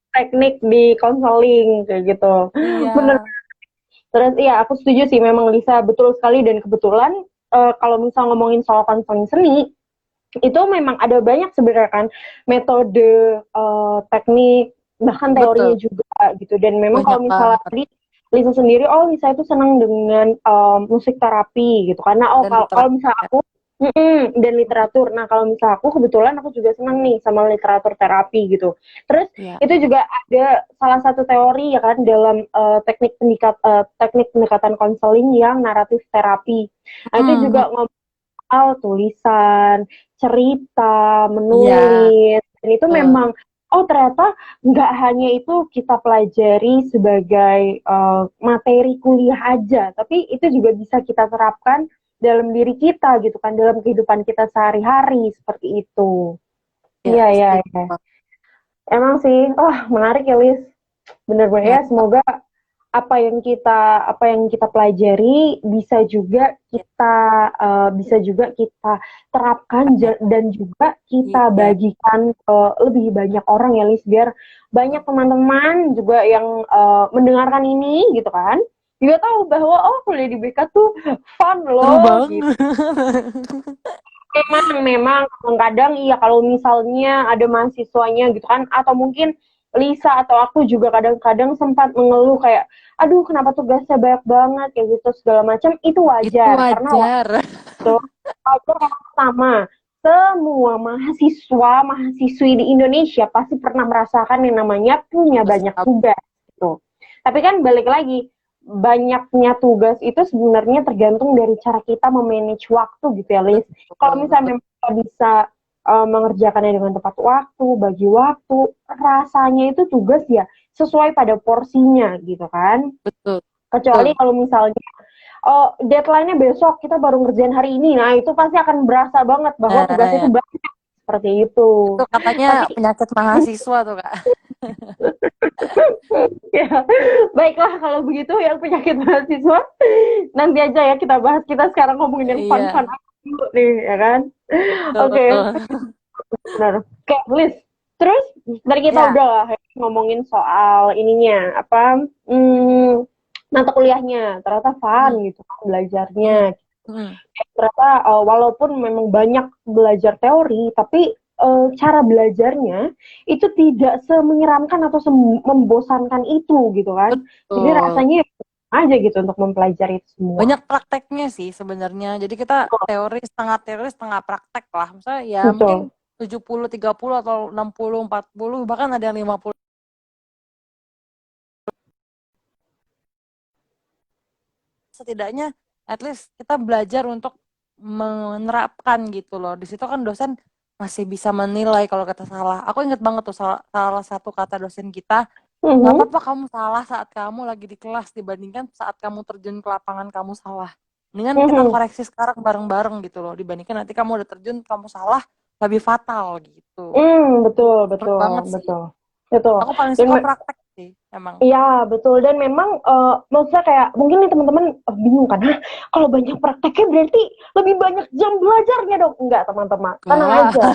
teknik di konseling kayak gitu.
Iya.
Bener. Terus iya aku setuju sih memang Lisa betul sekali dan kebetulan kalau misal ngomongin soal konseling seni itu memang ada banyak sebenarnya kan metode, teknik, bahkan teorinya
Betul.
juga gitu. Dan memang
Banyak
kalau misalnya
banget.
tadi Lisa sendiri, oh Lisa itu senang dengan musik terapi gitu. Karena oh
Dan
kalau
literat.
misalnya aku dan literatur. Nah kalau misalnya aku kebetulan aku juga senang nih sama literatur terapi gitu. Terus
Iya.
itu juga ada salah satu teori ya kan dalam teknik pendekatan konseling yang naratif terapi. Nah itu
Mm,
juga tulisan, cerita,
iya.
menulis, dan itu
Betul.
memang oh ternyata nggak hanya itu kita pelajari sebagai materi kuliah aja, tapi itu juga bisa kita terapkan dalam diri kita gitu kan, dalam kehidupan kita sehari-hari seperti itu.
Ya,
Iya, iya,
setuju
iya.
banget.
Emang sih, wah menarik ya Lis. Bener-bener
Ya,
ya, semoga apa yang kita pelajari
ya,
bisa juga kita terapkan
ya,
dan juga kita
iya,
bagikan ke lebih banyak orang ya Lis biar banyak
betul.
teman-teman juga yang mendengarkan ini gitu kan juga tahu bahwa oh kuliah di BK tuh fun
Seru
loh gitu.
banget.
memang kadang iya kalau misalnya ada mahasiswanya gitu kan, atau mungkin Lisa atau aku juga kadang-kadang sempat mengeluh kayak, aduh kenapa tugasnya banyak banget kayak gitu segala macam, itu
Itu
wajar karena
wajar.
waktu wajar karena pertama semua mahasiswi di Indonesia pasti pernah merasakan yang namanya punya banyak
Siap.
tugas gitu. Tapi kan balik lagi, banyaknya tugas itu sebenarnya tergantung dari cara kita memanage waktu gitu ya, Liz. Kalau
Betul, betul.
misalnya kita bisa mengerjakannya dengan tepat waktu, bagi waktu, rasanya itu tugas ya sesuai pada porsinya gitu kan.
Betul.
Kecuali
Betul.
kalau misalnya deadline-nya besok, kita baru ngerjain hari ini. Nah, itu pasti akan berasa banget bahwa
Nah,
tugasnya itu
ya.
banyak seperti itu.
Itu katanya
Tapi
penyakit mahasiswa tuh, Kak.
ya, baiklah kalau begitu yang penyakit mahasiswa nanti aja ya kita bahas. Kita sekarang ngomongin yang fun-fun
Iya,
dulu nih, ya kan?
betul,
Oke,
betul.
benar. Oke, Liz. Terus dari kita
Ya.
udah lah ngomongin soal ininya apa mata kuliahnya ternyata
Hmm,
fun gitu kan belajarnya.
hmm, hmm.
Ternyata walaupun memang banyak belajar teori, tapi cara belajarnya itu tidak semenyeramkan atau membosankan itu gitu kan. Jadi
Betul.
rasanya aja gitu untuk mempelajari itu semua.
Banyak prakteknya sih sebenarnya. Jadi kita teori, setengah praktek lah. Misalnya ya mungkin
Betul.
70-30 atau 60-40, bahkan ada yang 50. Setidaknya at least kita belajar untuk menerapkan gitu loh. Di situ kan dosen masih bisa menilai kalau kita salah. Aku inget banget tuh salah satu kata dosen kita, nggak
Mhm,
apa-apa kamu salah saat kamu lagi di kelas dibandingkan saat kamu terjun ke lapangan kamu salah. Mendingan kita
mhm.
koreksi sekarang bareng-bareng gitu loh, dibandingkan nanti kamu udah terjun kamu salah lebih fatal gitu.
Betul,
Seru
betul,
banget sih.
betul. Betul.
Aku paling
Dan
suka praktek sih emang.
iya, betul. Dan memang maksudnya kayak mungkin nih teman-teman bingung kan, hah, kalau banyak prakteknya berarti lebih banyak jam belajarnya dong? Enggak, teman-teman. Tenang
Gak.
aja.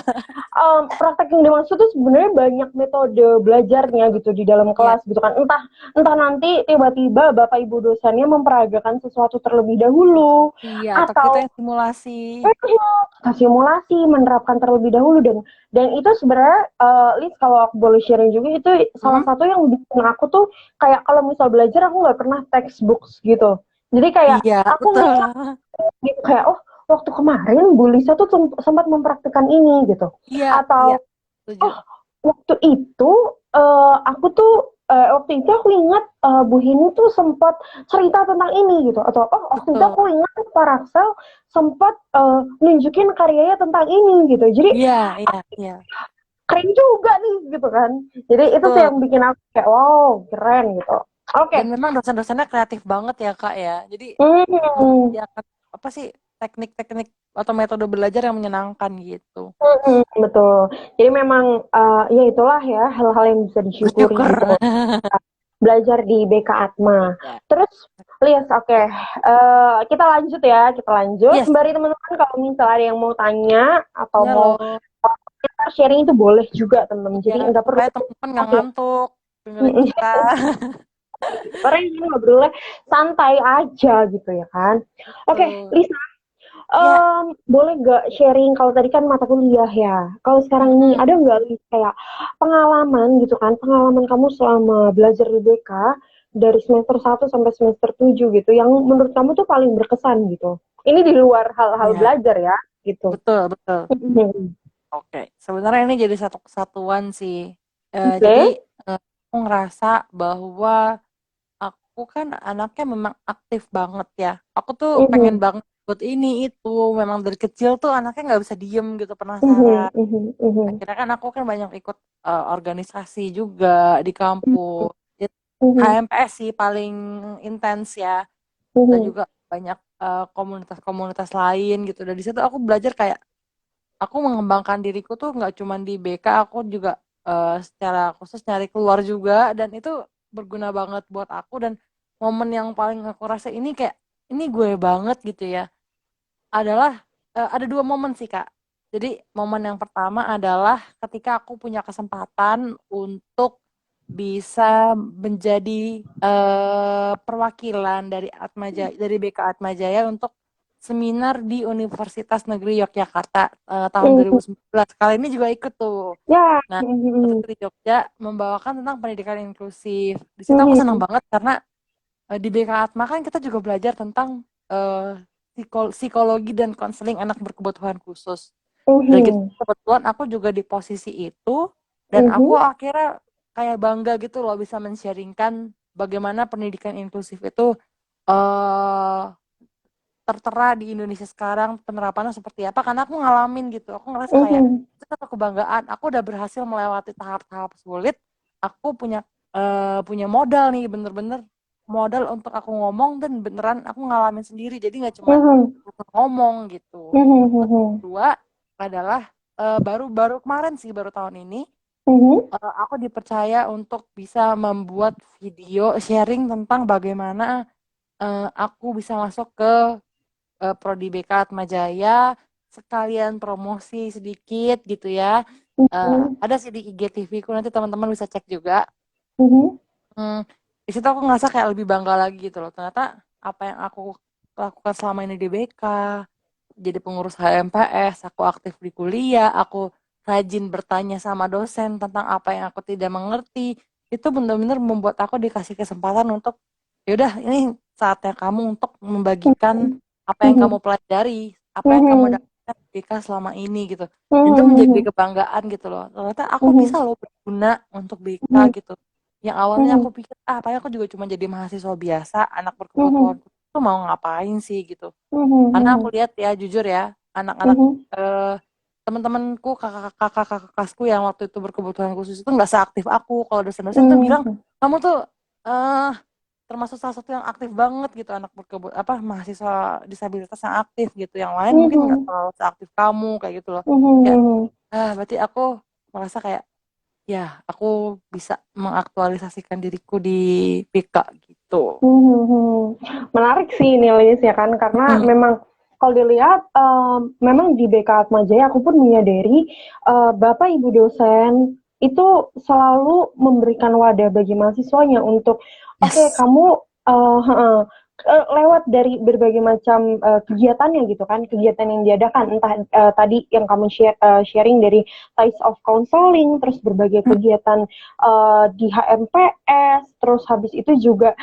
Praktek yang dimaksud tuh sebenarnya banyak metode belajarnya gitu di dalam
Iya,
kelas gitu kan. Entah nanti tiba-tiba Bapak Ibu dosennya memperagakan sesuatu terlebih dahulu
iya, atau kita
atau
yang simulasi.
simulasi menerapkan terlebih dahulu, dan itu sebenarnya Liz kalau aku boleh sharing juga itu salah
Hmm?
satu yang bikin aku tuh kayak kalau misal belajar aku nggak pernah textbooks gitu, jadi kayak
Iya,
aku
betul.
ngeliat gitu kayak oh waktu kemarin Bu Lisa tuh sempat mempraktikkan ini gitu,
Iya, iya,
atau
setuju.
oh waktu itu aku tuh waktu itu aku ingat Bu Hini tuh sempat cerita tentang ini gitu, atau oh waktu itu
Betul.
aku ingat Pak Raksel sempat nunjukin karyanya tentang ini gitu, jadi
Iya, iya, iya.
keren juga nih gitu kan, jadi itu sih
Betul.
yang bikin aku kayak wow keren gitu. Oke.
Dan memang dosen-dosennya kreatif banget ya, Kak ya. Jadi
Hmm,
menyediakan apa sih teknik-teknik atau metode belajar yang menyenangkan gitu.
betul. Jadi memang ya itulah ya hal-hal yang bisa disyukuri
Bersyukur.
gitu belajar di BK Atma.
Ya.
Terus Lias, oke, kita lanjut ya, kita lanjut.
Yes,
Sembari teman-teman kalau misalnya ada yang mau tanya atau
ya
mau
loh.
sharing itu boleh juga teman-teman.
Ya,
Jadi nggak perlu.
supaya teman-teman nggak
Oke,
ngantuk dengerin kita.
karena ini ngobrolnya santai aja gitu ya kan. Oke,
Betul.
Lisa,
Ya.
boleh nggak sharing kalau tadi kan mata kuliah ya. Kalau sekarang ini
Mm-mm.
ada nggak Lis, kayak pengalaman gitu kan, pengalaman kamu selama belajar di BK dari semester 1 sampai semester 7 gitu, yang menurut kamu tuh paling berkesan gitu. Ini di luar hal-hal
Ya,
belajar ya, gitu.
betul, betul.
Mhm.
Oke, sebenarnya ini jadi satu kesatuan sih. Jadi
Oke.
aku ngerasa bahwa aku kan anaknya memang aktif banget ya. Aku tuh pengen
Mhm.
banget buat ini itu. Memang dari kecil tuh anaknya nggak bisa diem gitu,
Mhm.
penasaran.
Mhm. Mhm.
Akhirnya kan aku kan banyak ikut organisasi juga di
Mhm.
kampus. It-
Mhm.
HMPS sih paling intens ya. Dan
Mhm.
juga banyak komunitas-komunitas lain gitu. Dan di situ aku belajar kayak aku mengembangkan diriku tuh nggak cuma di BK, aku juga secara khusus nyari keluar juga, dan itu berguna banget buat aku. Dan momen yang paling aku rasa ini kayak ini gue banget gitu ya adalah ada dua momen sih, Kak. Jadi momen yang pertama adalah ketika aku punya kesempatan untuk bisa menjadi perwakilan dari BK Atmajaya untuk seminar di Universitas Negeri Yogyakarta tahun
Mhm.
2019. Kali ini juga ikut tuh.
Ya.
Nah, waktu
Mhm.
itu di Jogja membawakan tentang pendidikan inklusif. Di situ aku senang
Mhm.
banget karena di BK Atma kan kita juga belajar tentang psikologi dan konseling anak berkebutuhan khusus. Udah gitu
Mhm.
kebetulan aku juga di posisi itu dan aku
Mhm.
akhirnya kayak bangga gitu loh bisa men-sharingkan bagaimana pendidikan inklusif itu eh tertera di Indonesia sekarang, penerapannya seperti apa, karena aku ngalamin gitu. Aku ngerasa kayak
Mhm.
itu satu kebanggaan, aku udah berhasil melewati tahap-tahap sulit, aku punya modal nih, bener-bener modal untuk aku ngomong dan beneran aku ngalamin sendiri, jadi nggak cuman
Mhm.
ngomong gitu.
Mhm.
Terus
Mhm.
kedua adalah baru kemarin sih, baru tahun ini
Mhm.
aku dipercaya untuk bisa membuat video sharing tentang bagaimana aku bisa masuk ke Prodi BK Atmajaya, sekalian promosi sedikit gitu ya.
Mhm.
Ada sih di IGTV ku, nanti teman-teman bisa cek juga.
Mhm.
Hmm, di situ aku ngerasa kayak lebih bangga lagi gitu loh. Ternyata apa yang aku lakukan selama ini di BK, jadi pengurus HMPS, aku aktif di kuliah, aku rajin bertanya sama dosen tentang apa yang aku tidak mengerti, itu benar-benar membuat aku dikasih kesempatan untuk yaudah ini saatnya kamu untuk membagikan apa yang kamu
Mhm.
pelajari, apa yang kamu
Mhm.
dapatkan di BK selama ini gitu. Dan itu menjadi
Mhm.
kebanggaan gitu loh. Ternyata aku bisa
Mhm.
loh berguna untuk BK
Mhm.
gitu. Yang awalnya aku
Mhm.
pikir, paling aku juga cuma jadi mahasiswa biasa, anak berkebutuhan
Mhm.
khusus tuh mau ngapain sih gitu. Karena aku
Mhm.
lihat ya, jujur ya, anak-anak
Mhm.
eh, teman-temanku, kakak-kakakku yang waktu itu berkebutuhan khusus itu nggak seaktif aku. Kalau dosen-dosen tuh bilang,
Mhm.
kamu tuh eh termasuk salah satu yang aktif banget gitu, anak mahasiswa disabilitas yang aktif gitu. Yang lain mungkin nggak
Mhm.
terlalu seaktif kamu kayak gitu loh. Kayak,
Mhm.
berarti aku merasa kayak ya, aku bisa mengaktualisasikan diriku di PK gitu.
Mhm. Menarik sih ini Liz ya kan karena
Hmm.
memang kalau dilihat memang di BK Atmajaya aku pun menyadari Bapak Ibu dosen itu selalu memberikan wadah bagi mahasiswanya untuk oke
Yes.
kamu heeh, lewat dari berbagai macam kegiatannya gitu kan kegiatan yang diadakan entah tadi yang kamu sharing dari types of counseling terus berbagai
Hmm.
kegiatan di HMPS terus habis itu juga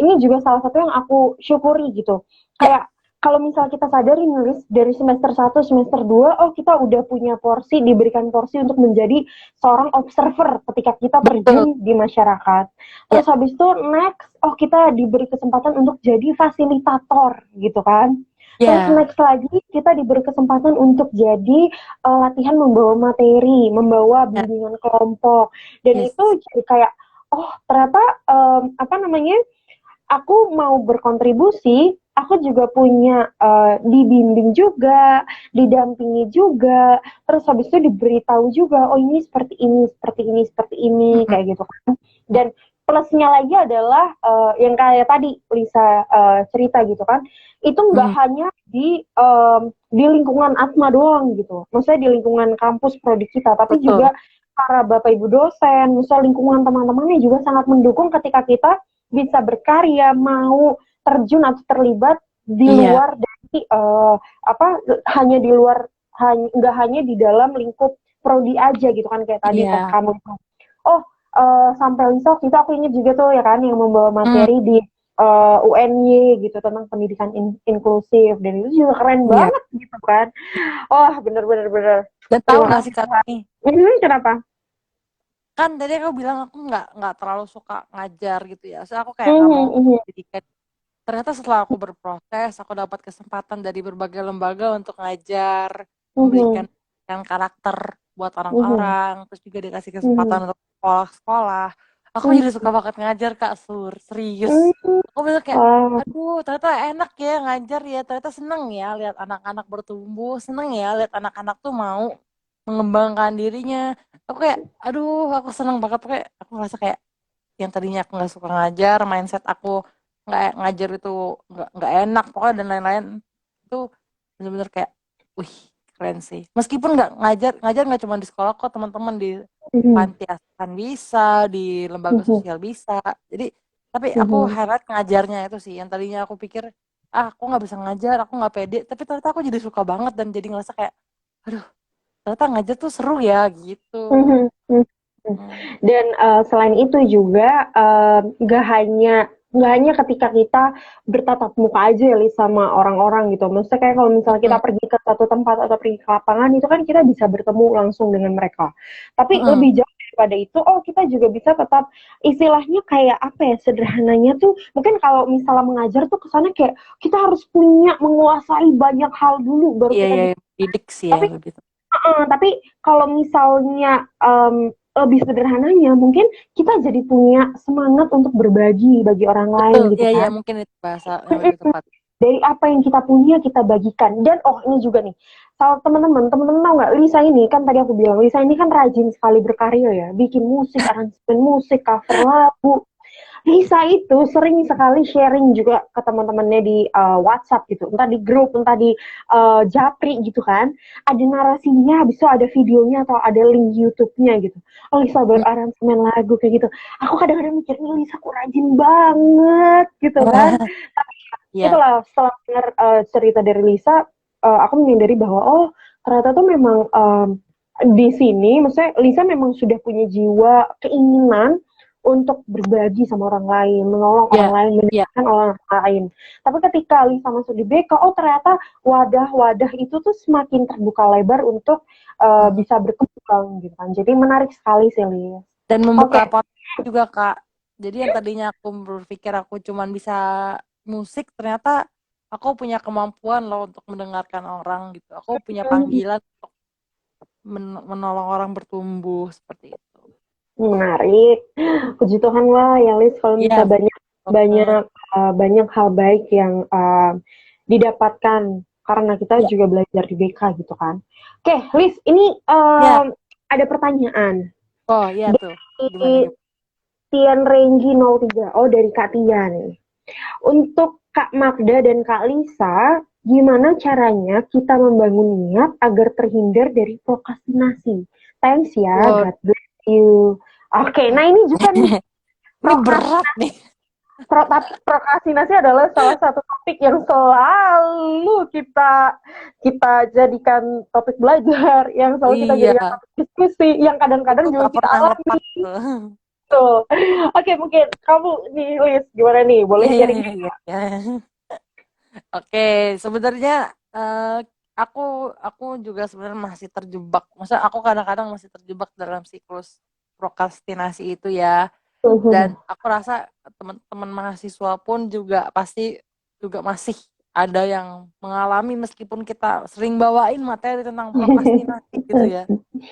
ini juga salah satu yang aku syukuri gitu.
Ya,
Kayak kalau misal kita sadari nulis dari semester 1, semester 2, oh kita udah punya porsi, diberikan porsi untuk menjadi seorang observer ketika kita
betul.
terjun di masyarakat.
Ya,
Terus habis itu next, oh kita diberi kesempatan untuk jadi fasilitator gitu kan. Terus
ya,
next lagi kita diberi kesempatan untuk jadi latihan membawa materi, membawa
ya,
bimbingan kelompok. Dan
yes.
itu jadi kayak oh ternyata apa namanya aku mau berkontribusi aku juga punya dibimbing juga didampingi juga terus habis itu diberitahu juga oh ini seperti ini seperti ini seperti ini
Mm-mm.
kayak gitu kan dan plusnya lagi adalah yang kayak tadi Lisa cerita gitu kan itu nggak
Mm-mm.
hanya di lingkungan Atma doang gitu maksudnya di lingkungan kampus prodi kita tapi
Betul.
juga para bapak ibu dosen misal lingkungan teman-temannya juga sangat mendukung ketika kita bisa berkarya, mau terjun atau terlibat di
Iya,
luar dari apa hanya di luar nggak hanya di dalam lingkup prodi aja gitu kan kayak tadi pas
iya.
kamu oh sampai Lisa waktu itu aku ingat juga tuh ya kan yang membawa
Mm,
materi di UNY gitu tentang pendidikan inklusif dan itu juga keren
iya.
banget gitu kan oh bener-bener bener
Dan tahu
terima
nggak sih
kasih
Kak
Tuhan.
nih,
Kenapa?
kan tadi aku bilang aku nggak terlalu suka ngajar gitu ya. So aku kayak nggak mau
Mhm, mhm,
pendidikan. Ternyata setelah aku berproses, aku dapat kesempatan dari berbagai lembaga untuk ngajar, memberikan
mhm,
karakter buat
mhm,
orang-orang, terus juga dikasih kesempatan
mhm,
untuk sekolah-sekolah. Aku
mhm,
jadi suka banget ngajar Kak Sur, serius.
mhm.
Aku bener kayak,
Oh,
aduh ternyata enak ya ngajar ya, ternyata seneng ya lihat anak-anak bertumbuh, seneng ya lihat anak-anak tuh mau mengembangkan dirinya. Aku kayak, aduh aku seneng banget, kayak aku ngerasa kayak yang tadinya aku nggak suka ngajar, mindset aku nggak ngajar itu nggak enak pokoknya dan lain-lain itu bener-bener kayak wih keren sih meskipun nggak ngajar ngajar nggak cuma di sekolah kok teman-teman di
mhm,
panti asuhan bisa di lembaga
mhm,
sosial bisa jadi tapi aku
mhm,
highlight ngajarnya itu sih yang tadinya aku pikir aku nggak bisa ngajar, aku nggak pede, tapi ternyata aku jadi suka banget dan jadi ngerasa kayak, aduh, ternyata ngajar tuh seru ya gitu.
Mhm, mhm.
Hmm.
Dan selain itu juga nggak hanya ketika kita bertatap muka aja ya Lis, sama orang-orang gitu. Maksudnya kayak kalau misalnya kita
Mm-mm.
pergi ke satu tempat atau pergi ke lapangan itu kan kita bisa bertemu langsung dengan mereka. Tapi
Mm-mm.
lebih jauh daripada itu, kita juga bisa tetap istilahnya kayak apa ya, sederhananya tuh mungkin kalau misalnya mengajar tuh kesannya kayak kita harus punya menguasai banyak hal dulu baru
Iya,
kita
iya,
bisa.
didik sih ya
Tapi
lebih.
tapi kalau misalnya lebih sederhananya, mungkin kita jadi punya semangat untuk berbagi bagi orang lain
Betul,
gitu
iya, iya,
kan.
mungkin itu bahasa yang lebih tepat.
Dari apa yang kita punya kita bagikan. Dan ini juga nih, kalau teman-teman tahu nggak, Lisa ini kan tadi aku bilang, Lisa ini kan rajin sekali berkarya ya, bikin musik, aransemen musik, cover lagu. Lisa itu sering sekali sharing juga ke teman-temannya di WhatsApp gitu, entah di grup, entah di Japri gitu kan. Ada narasinya, habis itu ada videonya atau ada link YouTube-nya gitu. Oh, Lisa
Hmm.
beraransemen lagu kayak gitu. Aku kadang-kadang mikir, nih Lisa kok rajin banget gitu kan.
Iya,
Itulah setelah dengar cerita dari Lisa, aku menyadari bahwa ternyata tuh memang di sini, maksudnya Lisa memang sudah punya jiwa keinginan untuk berbagi sama orang lain, menolong
iya,
orang lain,
iya.
mendengarkan orang lain. Tapi ketika Lisa masuk di BK, ternyata wadah-wadah itu tuh semakin terbuka lebar untuk
Hmm.
bisa berkembang gitu kan. Jadi menarik sekali sih, Lis.
Dan
Oke.
membuka potensi juga Kak. Jadi yang tadinya aku berpikir aku cuman bisa musik, ternyata aku punya kemampuan loh untuk mendengarkan orang gitu. Aku punya panggilan untuk menolong orang bertumbuh seperti itu.
Menarik. Puji Tuhan lah ya Lis kalau
Iya,
misalnya banyak
banget.
banyak banyak hal baik yang didapatkan karena kita
Iya,
juga belajar di BK gitu kan. Oke, Lis, ini
iya.
ada pertanyaan
Oh, iya tuh. Gimana
dari
gimana?
Tian Renggi 03. Oh, dari Kak Tian. Untuk Kak Magda dan Kak Lisa, gimana caranya kita membangun niat agar terhindar dari prokrastinasi? Thanks ya,
Wow.
God bless you. Oke, nah ini juga nih,
Ini berat nih.
prokrastinasi adalah salah satu topik yang selalu kita kita jadikan topik belajar, yang selalu kita
Iya,
jadikan topik diskusi, yang
itu
kadang-kadang juga
gak
kita
pernah
alami.
lepas tuh.
Tuh. Oke, mungkin kamu nih, Liz, gimana nih?
Iya,
Boleh
iya,
sharing?
iya, iya, iya. Oke, sebenarnya eh, aku aku juga sebenarnya masih terjebak. Maksudnya aku kadang-kadang masih terjebak dalam siklus prokrastinasi itu ya. Dan aku rasa teman-teman mahasiswa pun juga pasti juga masih ada yang mengalami meskipun kita sering bawain materi tentang prokrastinasi gitu ya.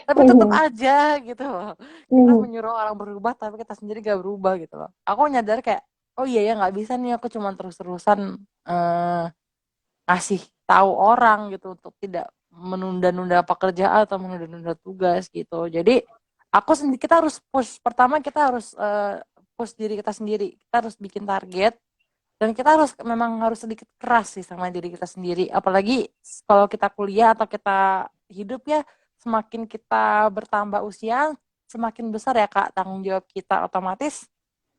Tapi tetap aja gitu loh. Kita menyuruh orang berubah tapi kita sendiri gak berubah gitu loh. Aku nyadar kayak, oh iya ya nggak bisa nih aku cuma terus-terusan eh, ngasih tahu orang gitu untuk tidak menunda-nunda pekerjaan atau menunda-nunda tugas gitu. Jadi kita harus push, pertama kita harus push diri kita sendiri. Kita harus bikin target dan kita memang harus sedikit keras sih sama diri kita sendiri. Apalagi kalau kita kuliah atau kita hidup ya, semakin kita bertambah usia, semakin besar ya Kak tanggung jawab kita, otomatis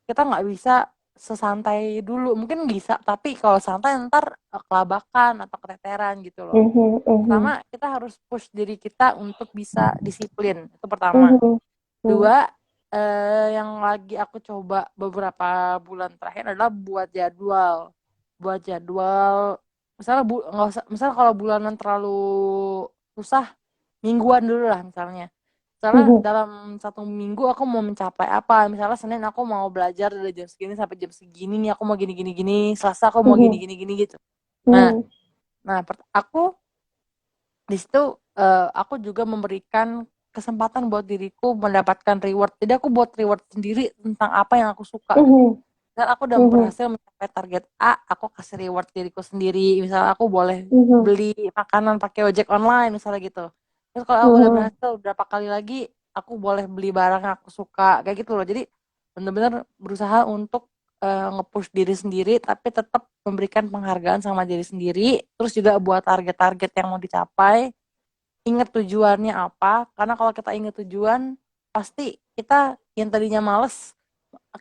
kita nggak bisa sesantai dulu. Mungkin bisa, tapi kalau santai ntar kelabakan atau keteteran gitu loh. Pertama, kita harus push diri kita untuk bisa disiplin. Itu pertama. Dua, yang lagi aku coba beberapa bulan terakhir adalah buat jadwal. Buat jadwal, misalnya nggak usah, misalnya kalau bulanan terlalu susah, mingguan dulu lah misalnya. Misalnya dalam satu minggu aku mau mencapai apa? Misalnya Senin aku mau belajar dari jam segini sampai jam segini nih aku mau gini gini gini. Selasa aku mau gini gini gini gitu. Nah, aku di situ aku juga memberikan kesempatan buat diriku mendapatkan reward. Jadi aku buat reward sendiri tentang apa yang aku suka. Dan aku udah berhasil mencapai target A, aku kasih reward diriku sendiri. Misalnya aku boleh beli makanan pakai ojek online misalnya gitu. Terus kalau aku udah berhasil berapa kali lagi, aku boleh beli barang yang aku suka kayak gitu loh. Jadi benar-benar berusaha untuk nge-push diri sendiri, tapi tetap memberikan penghargaan sama diri sendiri. Terus juga buat target-target yang mau dicapai, ingat tujuannya apa. Karena kalau kita ingat tujuan, pasti kita yang tadinya males,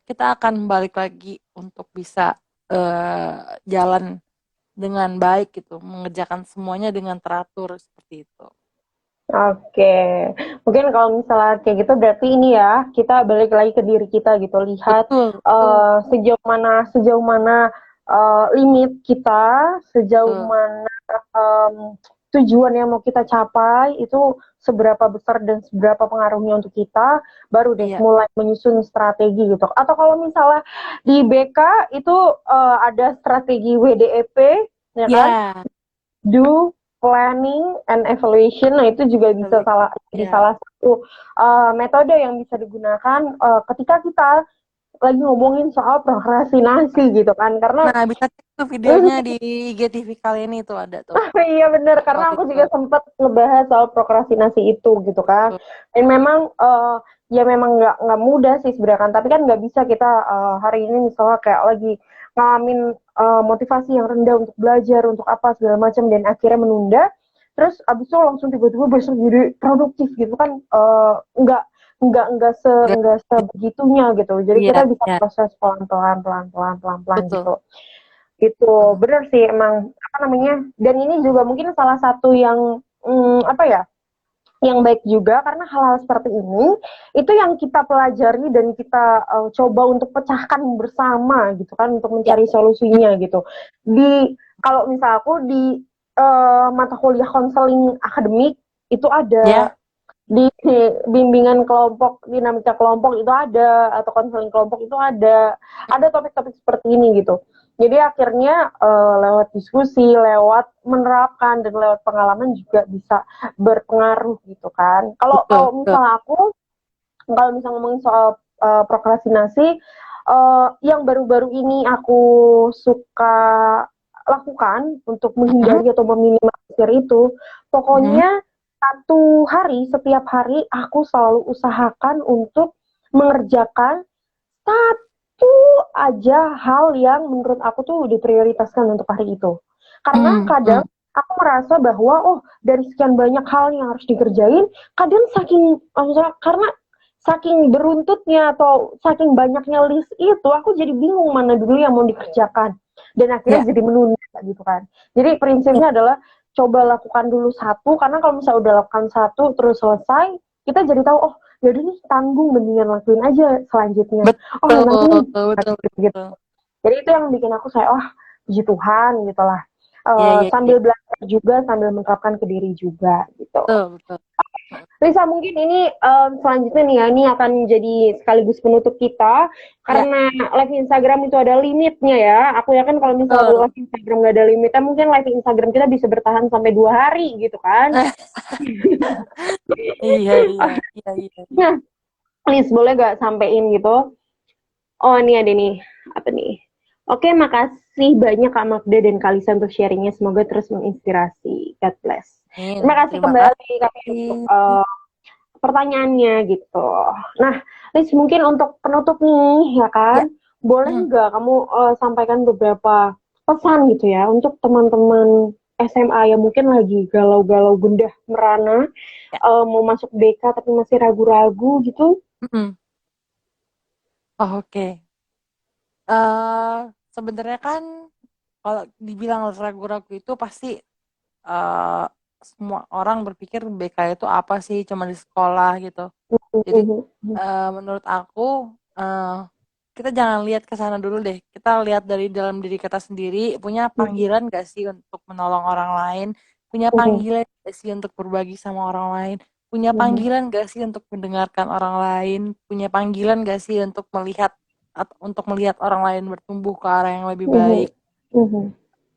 kita akan balik lagi untuk bisa jalan dengan baik gitu, mengerjakan semuanya dengan teratur seperti itu.
Oke, mungkin kalau misalnya kayak gitu berarti ini ya kita balik lagi ke diri kita gitu, lihat
Betul, betul,
sejauh mana limit kita, sejauh
betul.
mana tujuan yang mau kita capai itu seberapa besar dan seberapa pengaruhnya untuk kita, baru deh
Iya.
mulai menyusun strategi gitu. Atau kalau misalnya di BK itu ada strategi WDEP, ya kan?
Ya,
Do, planning, and evaluation. Nah, itu juga bisa jadi
ya.
salah satu metode yang bisa digunakan ketika kita lagi ngomongin soal prokrastinasi gitu kan. Karena
Nah, bisa cek tuh videonya di IGTV kalian itu ada tuh
iya bener,
soal
karena aku
itu.
juga sempat ngebahas soal prokrastinasi itu gitu kan.
Tuh.
Dan memang ya memang nggak mudah sih sebenarnya kan. Tapi kan nggak bisa kita hari ini misalnya kayak lagi ngalamin motivasi yang rendah untuk belajar untuk apa segala macam dan akhirnya menunda. Terus abis itu langsung tiba-tiba besok jadi produktif gitu kan.
Nggak
Nggak sebegitunya gitu. Jadi
iya,
kita bisa
iya,
proses pelan-pelan pelan-pelan pelan-pelan
betul.
gitu. Gitu,
Hmm.
bener sih emang apa namanya. Dan ini juga mungkin salah satu yang apa ya, yang baik juga karena hal-hal seperti ini itu yang kita pelajari dan kita coba untuk pecahkan bersama gitu kan untuk
Ya.
mencari solusinya gitu. Di kalau misal aku di mata kuliah konseling akademik itu ada,
Ya.
di bimbingan kelompok, dinamika kelompok itu ada, atau konseling kelompok itu ada topik-topik seperti ini gitu. Jadi akhirnya lewat diskusi, lewat menerapkan dan lewat pengalaman juga bisa berpengaruh gitu kan. Kalau
Betul,
kalau
betul.
misalnya kalau misalnya ngomongin soal prokrastinasi, yang baru-baru ini aku suka lakukan untuk
Mhm,
menghindari atau meminimalisir itu,
mhm.
pokoknya setiap hari aku selalu usahakan untuk mengerjakan satu aja hal yang menurut aku tuh diprioritaskan untuk hari itu. Karena
Hmm, hmm.
kadang aku merasa bahwa oh dari sekian banyak hal yang harus dikerjain, kadang maksudnya karena saking beruntutnya atau saking banyaknya list itu, aku jadi bingung mana dulu yang mau dikerjakan dan
Ya,
akhirnya jadi menunda gitu kan. Jadi
ya,
prinsipnya adalah coba lakukan dulu satu, karena kalau misalnya udah lakukan satu terus selesai, kita jadi tahu oh yaudah nih tanggung, mendingan lakuin aja selanjutnya. Oh
betul,
nanti
betul,
gitu.
betul.
Jadi itu yang bikin aku kayak wah puji Tuhan gitu lah.
Iya, iya, iya.
Sambil belajar juga sambil menerapkan ke diri juga gitu.
Betul, betul.
Risa, mungkin ini selanjutnya nih ya, ini akan jadi sekaligus penutup kita
Ya,
karena live Instagram itu ada limitnya ya. Aku yakin kalau misalnya
betul.
live Instagram nggak ada limitnya, mungkin live Instagram kita bisa bertahan sampai 2 hari gitu kan.
Iya, iya, iya, iya, iya.
Nah, please boleh gak sampein gitu? Oh ini ada nih, apa nih? Oke, makasih banyak Kak Magda dan Kalisa untuk sharingnya. Semoga terus menginspirasi. God bless.
Amin.
Terima kasih
Terima
kembali Kak untuk
kasih.
pertanyaannya gitu. Nah, Liz, mungkin untuk penutup nih, ya
Ya.
kan? Boleh
Hmm.
nggak kamu sampaikan beberapa pesan gitu ya untuk teman-teman SMA yang mungkin lagi galau-galau gundah merana,
Ya.
mau masuk BK tapi masih ragu-ragu gitu?
Mm-mm. Oh, oke. eh Sebenarnya kan kalau dibilang ragu-ragu itu pasti eh semua orang berpikir BK itu apa sih, cuma di sekolah gitu. Jadi menurut aku eh kita jangan lihat ke sana dulu deh. Kita lihat dari dalam diri kita sendiri, punya panggilan gak sih untuk menolong orang lain? Punya panggilan gak sih untuk berbagi sama orang lain? Punya panggilan gak sih untuk mendengarkan orang lain? Punya panggilan gak sih untuk melihat orang lain bertumbuh ke arah yang lebih baik?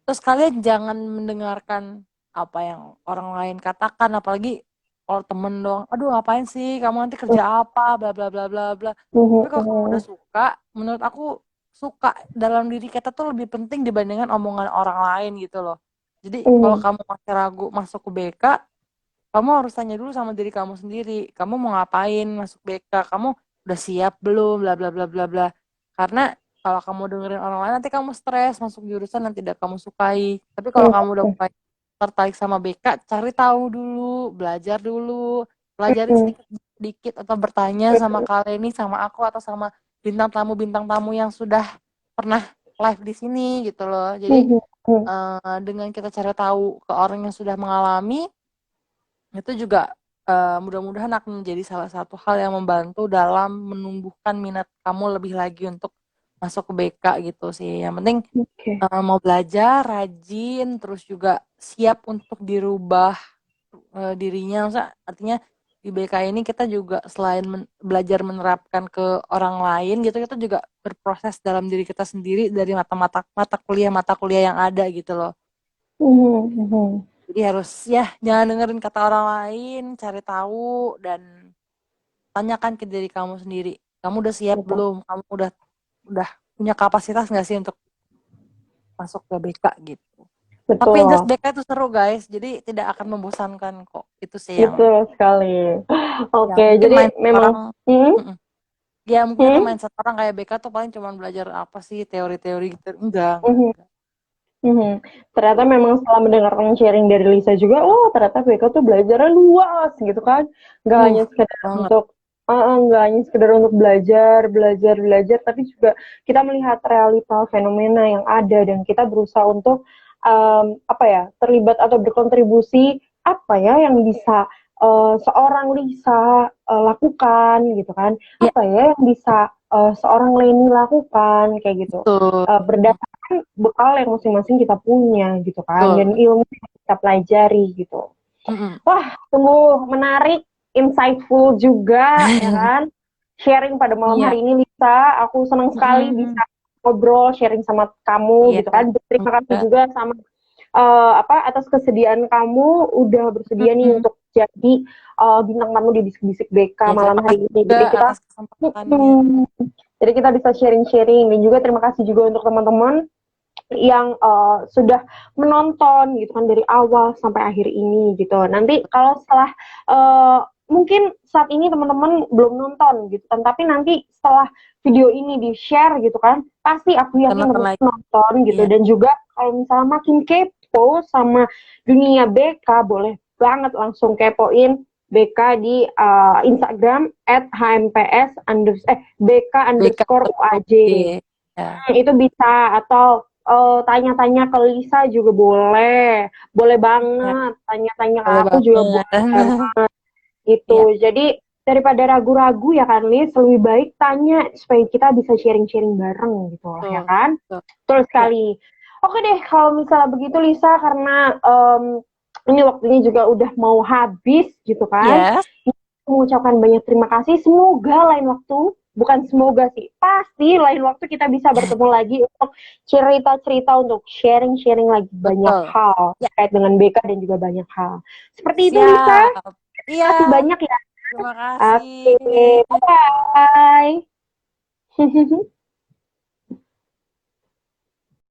Terus kalian jangan mendengarkan apa yang orang lain katakan, apalagi kalau temen dong. Aduh ngapain sih? Kamu nanti kerja apa? Bla bla bla bla bla. Tapi kalau kamu udah suka, menurut aku suka dalam diri kita tuh lebih penting dibandingkan omongan orang lain gitu loh. Jadi kalau kamu masih ragu masuk ke BK, kamu harus tanya dulu sama diri kamu sendiri. Kamu mau ngapain masuk BK? Kamu udah siap belum? Bla bla bla bla bla. Karena kalau kamu dengerin orang lain nanti kamu stres masuk jurusan yang tidak kamu sukai. Tapi kalau kamu udah mulai tertarik sama BK, cari tahu dulu, belajar dulu, pelajari sedikit atau bertanya sama kalian ini, sama aku atau sama bintang tamu yang sudah pernah live di sini gitu loh. Jadi
Hmm.
Dengan kita cari tahu ke orang yang sudah mengalami, itu juga mudah-mudahan akan menjadi salah satu hal yang membantu dalam menumbuhkan minat kamu lebih lagi untuk masuk ke BK gitu sih. Yang penting
Oke.
mau belajar, rajin, terus juga siap untuk dirubah dirinya. Maksudnya, artinya di BK ini kita juga selain belajar menerapkan ke orang lain gitu, kita juga berproses dalam diri kita sendiri dari mata kuliah yang ada gitu loh.
Mhm, mhm.
Jadi harus ya jangan dengerin kata orang lain, cari tahu dan tanyakan ke diri kamu sendiri. Kamu udah siap
Betul.
belum? Kamu udah punya kapasitas nggak sih untuk masuk ke BK gitu. Tapi yang jelas
Betul.
BK itu seru guys, jadi tidak akan membosankan kok. Itu sih
Betul sekali.
yang
Oke,
mungkin
jadi
mindset orang.
memang
Mm-mm. Ya mungkin itu
hmm,
mindset orang kayak BK tuh paling cuma belajar apa sih teori-teori gitu. Enggak, enggak,
mhm,
enggak.
mhm. Ternyata
Tuh,
memang setelah mendengarkan sharing dari Lisa juga, oh ternyata BK tuh belajarnya luas gitu kan. Nggak hanya sekedar
banget.
untuk nggak hanya sekedar untuk belajar, belajar, belajar, tapi juga kita melihat realita fenomena yang ada dan kita berusaha untuk apa ya, terlibat atau berkontribusi apa ya yang bisa seorang Lisa lakukan gitu kan.
Ya,
Apa ya yang bisa seorang Leni lakukan kayak gitu.
betul.
Berdasarkan bekal yang masing-masing kita punya gitu kan dan
Betul.
ilmu yang kita pelajari gitu.
Mm-mm.
Wah, sungguh menarik, insightful juga ya kan. Sharing pada malam
Iya.
hari ini Lisa, aku senang sekali bisa
Mm-mm.
ngobrol sharing sama kamu
Iya.
gitu kan. Terima kasih
Enggak.
juga sama apa atas kesediaan kamu udah bersedia nih
Mm-mm.
untuk jadi bintang tamu di Bisik-Bisik BK
Ya,
malam
terima
hari
kasih
ini.
juga
Jadi kita
atas kesempatannya.
jadi kita bisa sharing-sharing dan juga terima kasih juga untuk teman-teman yang sudah menonton gitu kan dari awal sampai akhir ini gitu. Nanti kalau setelah uh, mungkin saat ini teman-teman belum nonton gitu kan, tapi nanti setelah video ini di-share gitu kan, pasti aku yakin
Nonton
teman-teman
lagi.
nonton gitu
Iya.
dan juga kalau misalnya makin kepo sama dunia BK boleh banget langsung kepoin BK di Instagram BK
BK.
underscore UAJ.
Oke. Ya.
Itu bisa atau tanya-tanya ke Lisa juga boleh. Boleh
Ya.
banget. Tanya-tanya ke
Boleh
aku juga
banget.
boleh banget gitu.
Iya.
Jadi daripada ragu-ragu ya kan Lis, lebih baik tanya supaya kita bisa sharing-sharing bareng gitu loh ya
Betul.
kan.
Betul.
Betul
Ya.
sekali. Oke deh kalau misalnya begitu Lisa karena ini waktunya juga udah mau habis gitu kan.
Yes.
Mengucapkan banyak terima kasih. Semoga lain waktu, bukan semoga sih, pasti lain waktu kita bisa bertemu lagi untuk cerita-cerita, untuk sharing-sharing lagi banyak
Betul.
hal
Ya.
terkait dengan BK dan juga banyak hal. Seperti itu Lisa,
Siap. Iya.
terima kasih banyak ya.
Terima kasih.
Oke, bye-bye.